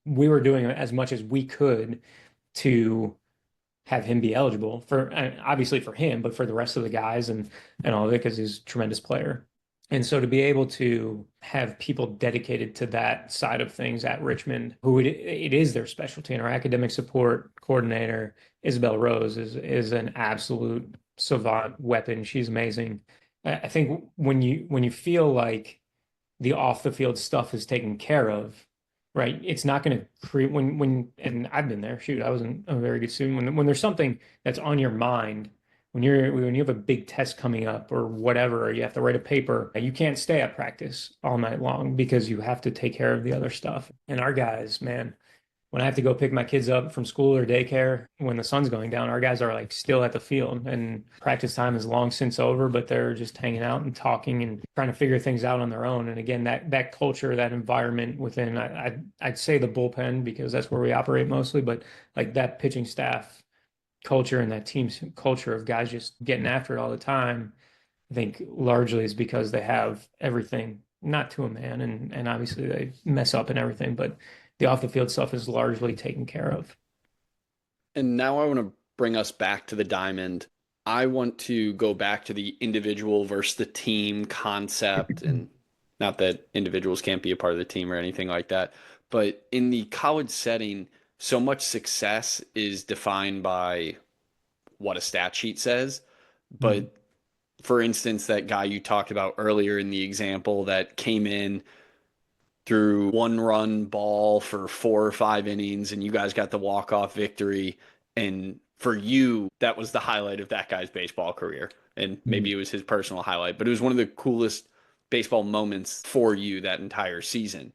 we were doing as much as we could to have him be eligible for, obviously for him, but for the rest of the guys and all of it, because he's a tremendous player. And so to be able to have people dedicated to that side of things at Richmond, who it is their specialty, and our academic support coordinator, Isabel Rose, is an absolute savant weapon. She's amazing. I think when you feel like the off the field stuff is taken care of, right? It's not going to create and I've been there. Shoot, I wasn't a very good student. When there's something that's on your mind, when you have a big test coming up or whatever, or you have to write a paper, you can't stay at practice all night long because you have to take care of the other stuff. And our guys, man, when I have to go pick my kids up from school or daycare when the sun's going down, our guys are like still at the field, and practice time is long since over, but they're just hanging out and talking and trying to figure things out on their own. And again, that culture, that environment within, I'd say the bullpen, because that's where we operate mostly, but like that pitching staff culture and that team culture of guys just getting after it all the time, I think largely is because they have everything, not to a man, and obviously they mess up and everything, but the off the field stuff is largely taken care of. And now I want to bring us back to the diamond. I want to go back to the individual versus the team concept. And not that individuals can't be a part of the team or anything like that, but in the college setting, so much success is defined by what a stat sheet says. Mhm. But for instance, that guy you talked about earlier in the example that came in through one run ball for 4 or 5 innings, and you guys got the walk-off victory. And for you, that was the highlight of that guy's baseball career. And Mhm. maybe it was his personal highlight, but it was one of the coolest baseball moments for you that entire season.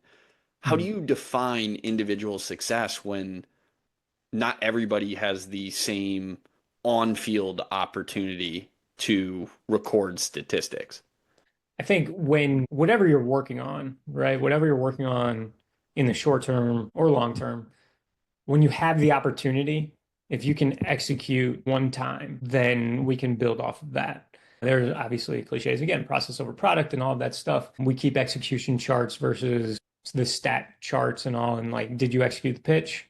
How do Mhm. you define individual success when not everybody has the same on-field opportunity to record statistics? I think when whatever you're working on, right, whatever you're working on in the short term or long term, when you have the opportunity, if you can execute one time, then we can build off of that. There's obviously cliches again, process over product and all of that stuff. We keep execution charts versus the stat charts and all, and like, did you execute the pitch?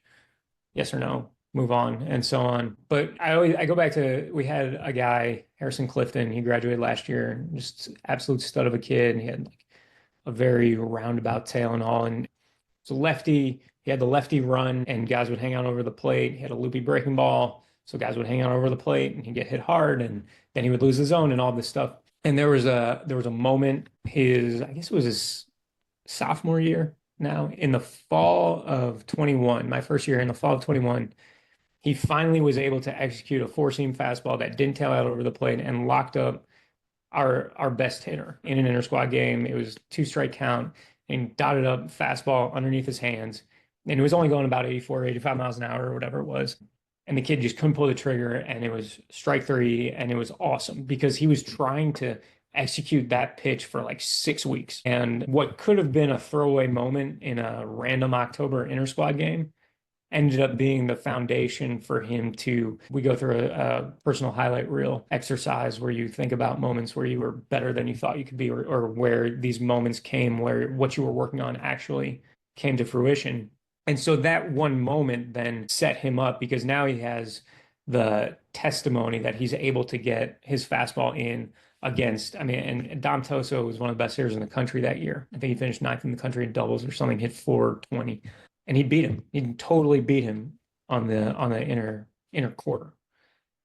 Yes or no, move on, and so on. But I go back to, we had a guy, Harrison Clifton. He graduated last year, just absolute stud of a kid. And he had like a very roundabout tail and all. And it's a lefty. He had the lefty run, and guys would hang out over the plate. He had a loopy breaking ball, so guys would hang out over the plate, and he'd get hit hard, and then he would lose the zone and all this stuff. And there was a moment, I guess it was his sophomore year now, in the fall of 21, my first year in the fall of 21, he finally was able to execute a four-seam fastball that didn't tail out over the plate and locked up our best hitter in an inter-squad game. It was two-strike count and dotted up fastball underneath his hands. And it was only going about 84, 85 miles an hour or whatever it was. And the kid just couldn't pull the trigger, and it was strike three, and it was awesome because he was trying to execute that pitch for like 6 weeks. And what could have been a throwaway moment in a random October inter-squad game ended up being the foundation for him to, we go through a personal highlight reel exercise where you think about moments where you were better than you thought you could be, or where these moments came where what you were working on actually came to fruition. And so that one moment then set him up, because now he has the testimony that he's able to get his fastball in against, I mean, and Dom Toso was one of the best hitters in the country that year. I think he finished ninth in the country in doubles or something, hit 420, and he beat him. He totally beat him on the inner quarter,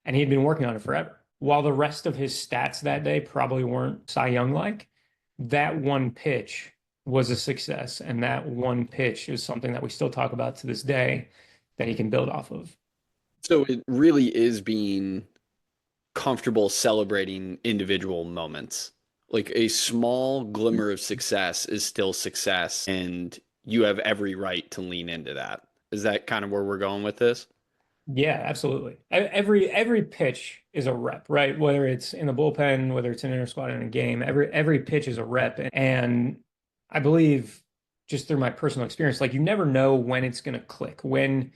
and he had been working on it forever. while the rest of his stats that day probably weren't Cy Young-like, that one pitch was a success. And that one pitch is something that we still talk about to this day that he can build off of. So it really is being comfortable celebrating individual moments. Like a small glimmer of success is still success, and you have every right to lean into that. Is that kind of where we're going with this? Yeah, absolutely. Every pitch is a rep, right? Whether it's in the bullpen, whether it's an inner squad in a game, every pitch is a rep. And I believe just through my personal experience, like you never know when it's going to click, when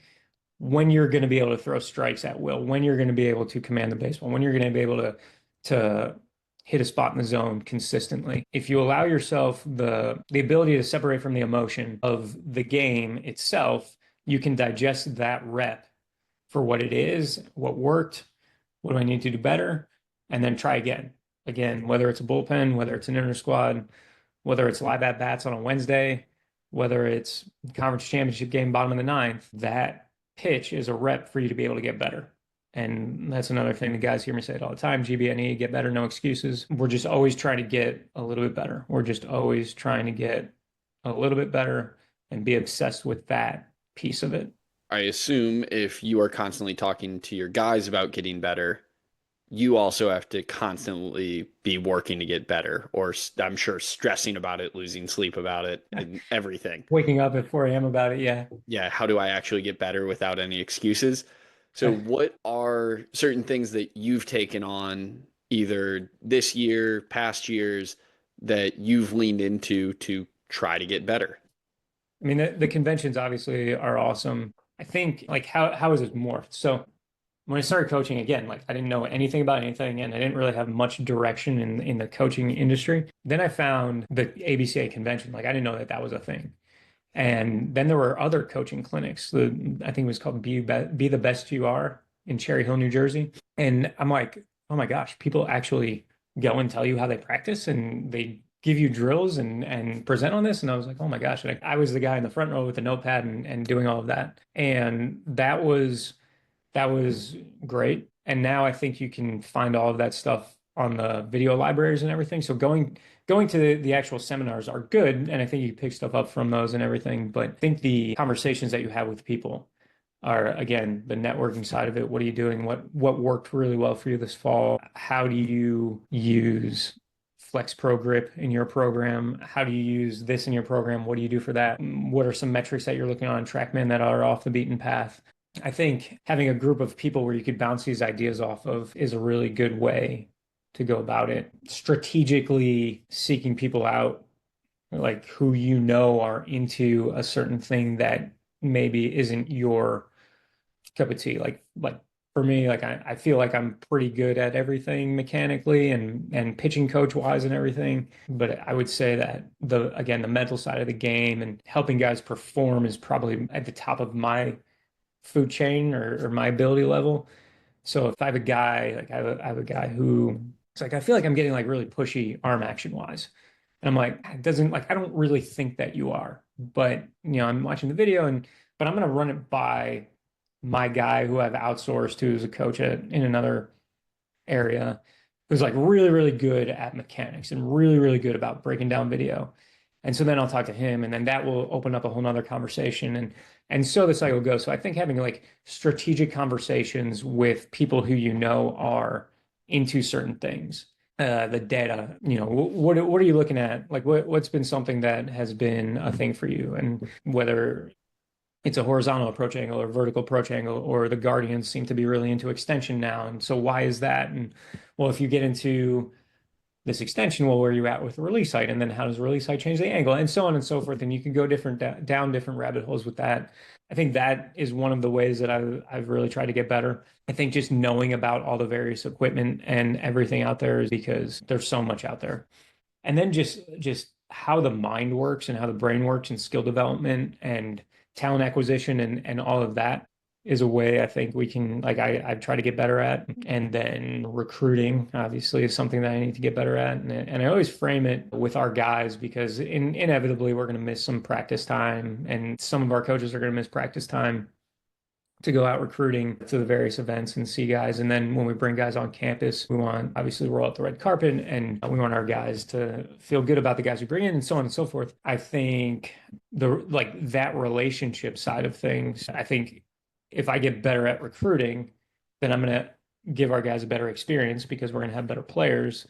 you're going to be able to throw strikes at will, when you're going to be able to command the baseball, when you're going to be able to hit a spot in the zone consistently. If you allow yourself the ability to separate from the emotion of the game itself, you can digest that rep for what it is, what worked, what do I need to do better, and then try again. Again, whether it's a bullpen, whether it's an inner squad, whether it's live at bats on a Wednesday, whether it's conference championship game, bottom of the ninth, that pitch is a rep for you to be able to get better. And that's another thing the guys hear me say it all the time. GBNE, get better, no excuses. We're just always trying to get a little bit better. We're just always trying to get a little bit better and be obsessed with that piece of it. I assume if you are constantly talking to your guys about getting better, you also have to constantly be working to get better, or I'm sure stressing about it, losing sleep about it, and everything. Waking up at 4 a.m. about it, yeah. Yeah, how do I actually get better without any excuses? So, what are certain things that you've taken on either this year, past years, that you've leaned into to try to get better? I mean, the conventions obviously are awesome. I think like how is it morphed? So when I started coaching again, like I didn't know anything about anything and I didn't really have much direction in the coaching industry. Then I found the ABCA convention. Like I didn't know that that was a thing. And then there were other coaching clinics. I think it was called Be the Best You Are in Cherry Hill, New Jersey. And I'm like, oh my gosh, people actually go and tell you how they practice and they give you drills and present on this. And I was like, oh my gosh. And I was the guy in the front row with the notepad and doing all of that. And that was great. And now I think you can find all of that stuff on the video libraries and everything. So going to the actual seminars are good, and I think you pick stuff up from those and everything. But I think the conversations that you have with people are, again, the networking side of it. What are you doing? What worked really well for you this fall? How do you use Flex Pro Grip in your program? How do you use this in your program? What do you do for that? What are some metrics that you're looking on TrackMan that are off the beaten path? I think having a group of people where you could bounce these ideas off of is a really good way to go about it. Strategically seeking people out, like who you know are into a certain thing that maybe isn't your cup of tea. Like for me, like I feel like I'm pretty good at everything mechanically and pitching coach wise and everything. But I would say that the mental side of the game and helping guys perform is probably at the top of my food chain or my ability level. So if I have a guy, like I have a guy who it's like I feel like I'm getting like really pushy arm action wise. And I'm like, it doesn't like I don't really think that you are. But I'm watching the video but I'm gonna run it by my guy who I've outsourced who's a coach in another area who's like really, really good at mechanics and really, really good about breaking down video. And so then I'll talk to him, and then that will open up a whole nother conversation. And so the cycle goes. So I think having like strategic conversations with people who you know are into certain things, the data, what are you looking at? Like what's been something that has been a thing for you, and whether it's a horizontal approach angle or vertical approach angle, or the Guardians seem to be really into extension now. And so why is that? And well, if you get into this extension, well, where are you at with the release height? And then how does the release height change the angle? And so on and so forth. And you can go down different rabbit holes with that. I think that is one of the ways that I've really tried to get better. I think just knowing about all the various equipment and everything out there is because there's so much out there. And then just how the mind works and how the brain works and skill development and talent acquisition and all of that is a way I think we can, like I've tried to get better at. And then recruiting obviously is something that I need to get better at. And I always frame it with our guys because inevitably we're going to miss some practice time and some of our coaches are going to miss practice time. to go out recruiting to the various events and see guys. And then when we bring guys on campus, we want obviously roll out the red carpet and we want our guys to feel good about the guys we bring in and so on and so forth. I think that relationship side of things, I think if I get better at recruiting, then I'm going to give our guys a better experience because we're going to have better players.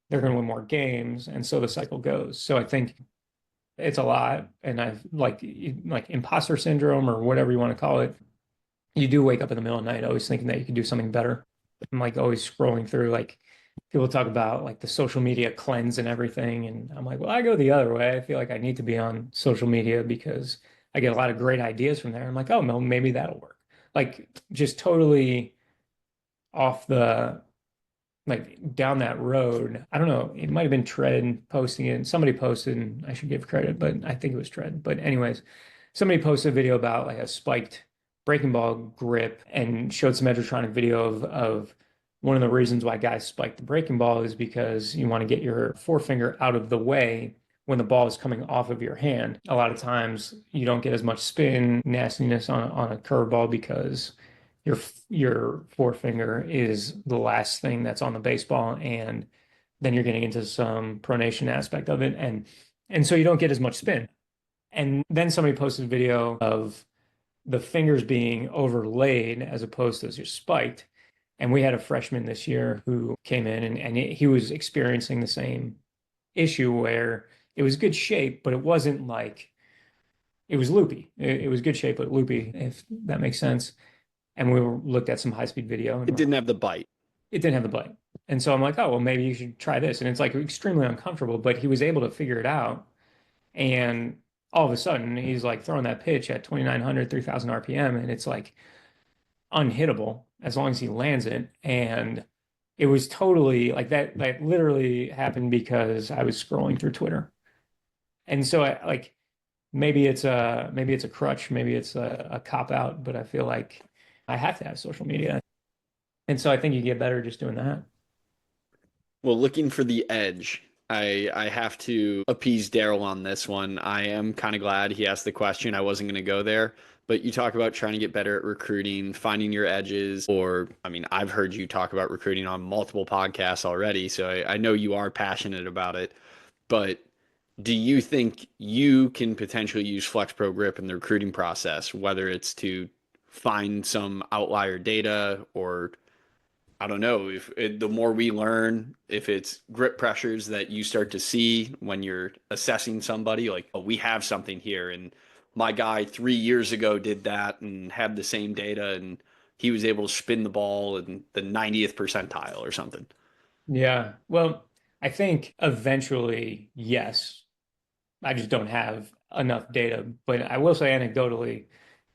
They're going to win more games. And so the cycle goes. So I think it's a lot. And I've like imposter syndrome or whatever you want to call it, you do wake up in the middle of the night always thinking that you could do something better. I'm like always scrolling through like people talk about like the social media cleanse and everything. And I'm like, well, I go the other way. I feel like I need to be on social media because I get a lot of great ideas from there. I'm like, oh, no, maybe that'll work. Like just totally off the like down that road. I don't know. It might have been Tread posting it. Somebody posted, and I should give credit, but I think it was Tread. But anyways, somebody posted a video about like a spiked breaking ball grip and showed some Edgertronic video of one of the reasons why guys spike the breaking ball is because you want to get your forefinger out of the way when the ball is coming off of your hand. A lot of times you don't get as much spin, nastiness on a curveball because your your forefinger is the last thing that's on the baseball, and then you're getting into some pronation aspect of it, and so you don't get as much spin. And then somebody posted a video of the fingers being overlaid as opposed to just spiked. And we had a freshman this year who came in and he was experiencing the same issue where it was good shape, but it wasn't like it was loopy. It was good shape, but loopy, if that makes sense. And we looked at some high speed video and It didn't have the bite. it didn't have the bite. And so I'm like, oh, well, maybe you should try this. And it's like extremely uncomfortable, but he was able to figure it out. And all of a sudden, he's like throwing that pitch at 2,900, 3,000 RPM, and it's like unhittable as long as he lands it. And it was totally like that. That literally happened because I was scrolling through Twitter. And so I like maybe it's a crutch, maybe it's a cop out, but I feel like I have to have social media. And so I think you get better just doing that. Well, looking for the edge, I have to appease Daryl on this one. I am kind of glad he asked the question. I wasn't going to go there, but you talk about trying to get better at recruiting, finding your edges, or I mean, I've heard you talk about recruiting on multiple podcasts already, so I know you are passionate about it. But do you think you can potentially use Flex Pro Grip in the recruiting process, whether it's to find some outlier data or I don't know if the more we learn, if it's grip pressures that you start to see when you're assessing somebody, like, oh, we have something here. And my guy 3 years ago did that and had the same data and he was able to spin the ball in the 90th percentile or something. Yeah. Well, I think eventually, yes. I just don't have enough data. But I will say anecdotally,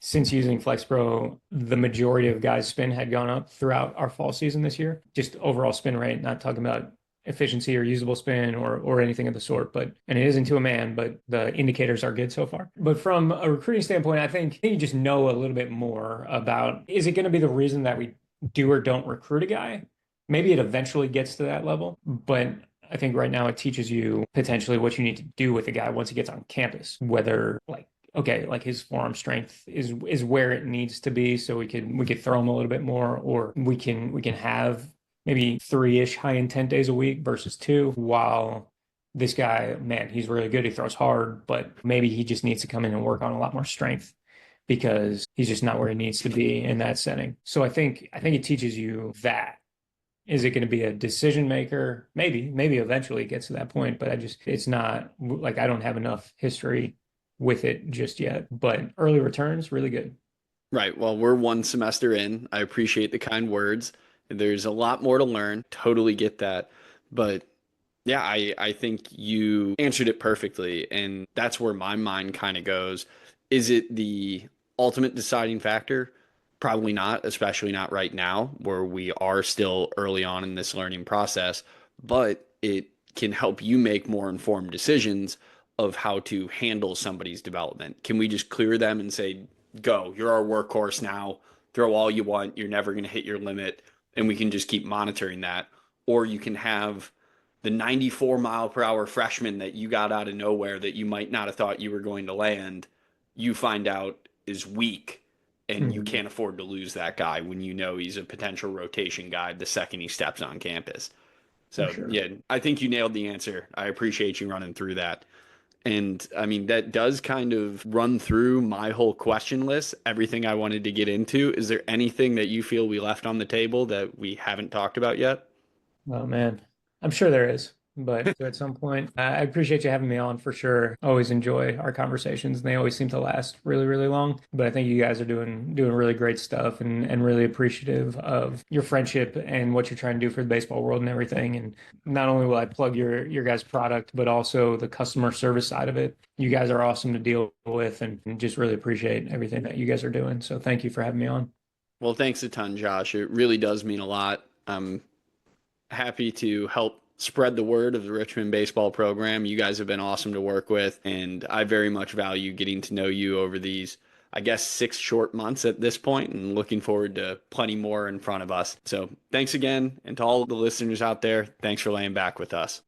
since using FlexPro, the majority of guys' spin had gone up throughout our fall season this year. Just overall spin rate, not talking about efficiency or usable spin or anything of the sort. But and it isn't to a man, but the indicators are good so far. But from a recruiting standpoint, I think you just know a little bit more about is it going to be the reason that we do or don't recruit a guy? Maybe it eventually gets to that level, but I think right now it teaches you potentially what you need to do with a guy once he gets on campus, whether like okay, like his forearm strength is where it needs to be, so we could throw him a little bit more, or we can have maybe three-ish high intent days a week versus two, while this guy, man, he's really good. He throws hard, but maybe he just needs to come in and work on a lot more strength because he's just not where he needs to be in that setting. So I think it teaches you that. Is it going to be a decision maker? Maybe eventually it gets to that point, but it's not like I don't have enough history with it just yet. But early returns, really good. Right. Well, we're one semester in. I appreciate the kind words. There's a lot more to learn. Totally get that. But yeah, I think you answered it perfectly. And that's where my mind kind of goes. Is it the ultimate deciding factor? Probably not, especially not right now, where we are still early on in this learning process. But it can help you make more informed decisions of how to handle somebody's development. Can we just clear them and say, go, you're our workhorse now, throw all you want, you're never going to hit your limit, and we can just keep monitoring that? Or you can have the 94-mile-per-hour freshman that you got out of nowhere that you might not have thought you were going to land, you find out is weak and you can't afford to lose that guy when you know he's a potential rotation guy the second he steps on campus. For So, sure. yeah, I think you nailed the answer. I appreciate you running through that. And I mean, that does kind of run through my whole question list, everything I wanted to get into. Is there anything that you feel we left on the table that we haven't talked about yet? Oh man, I'm sure there is, but at some point, I appreciate you having me on for sure. Always enjoy our conversations, and they always seem to last really, really long. But I think you guys are doing really great stuff, and really appreciative of your friendship and what you're trying to do for the baseball world and everything. And not only will I plug your guys' product, but also the customer service side of it. You guys are awesome to deal with, and just really appreciate everything that you guys are doing. So thank you for having me on. Well, thanks a ton, Josh. It really does mean a lot. I'm happy to help spread the word of the Richmond baseball program. You guys have been awesome to work with, and I very much value getting to know you over these, I guess, 6 short months at this point, and looking forward to plenty more in front of us. So thanks again. And to all the listeners out there, thanks for laying back with us.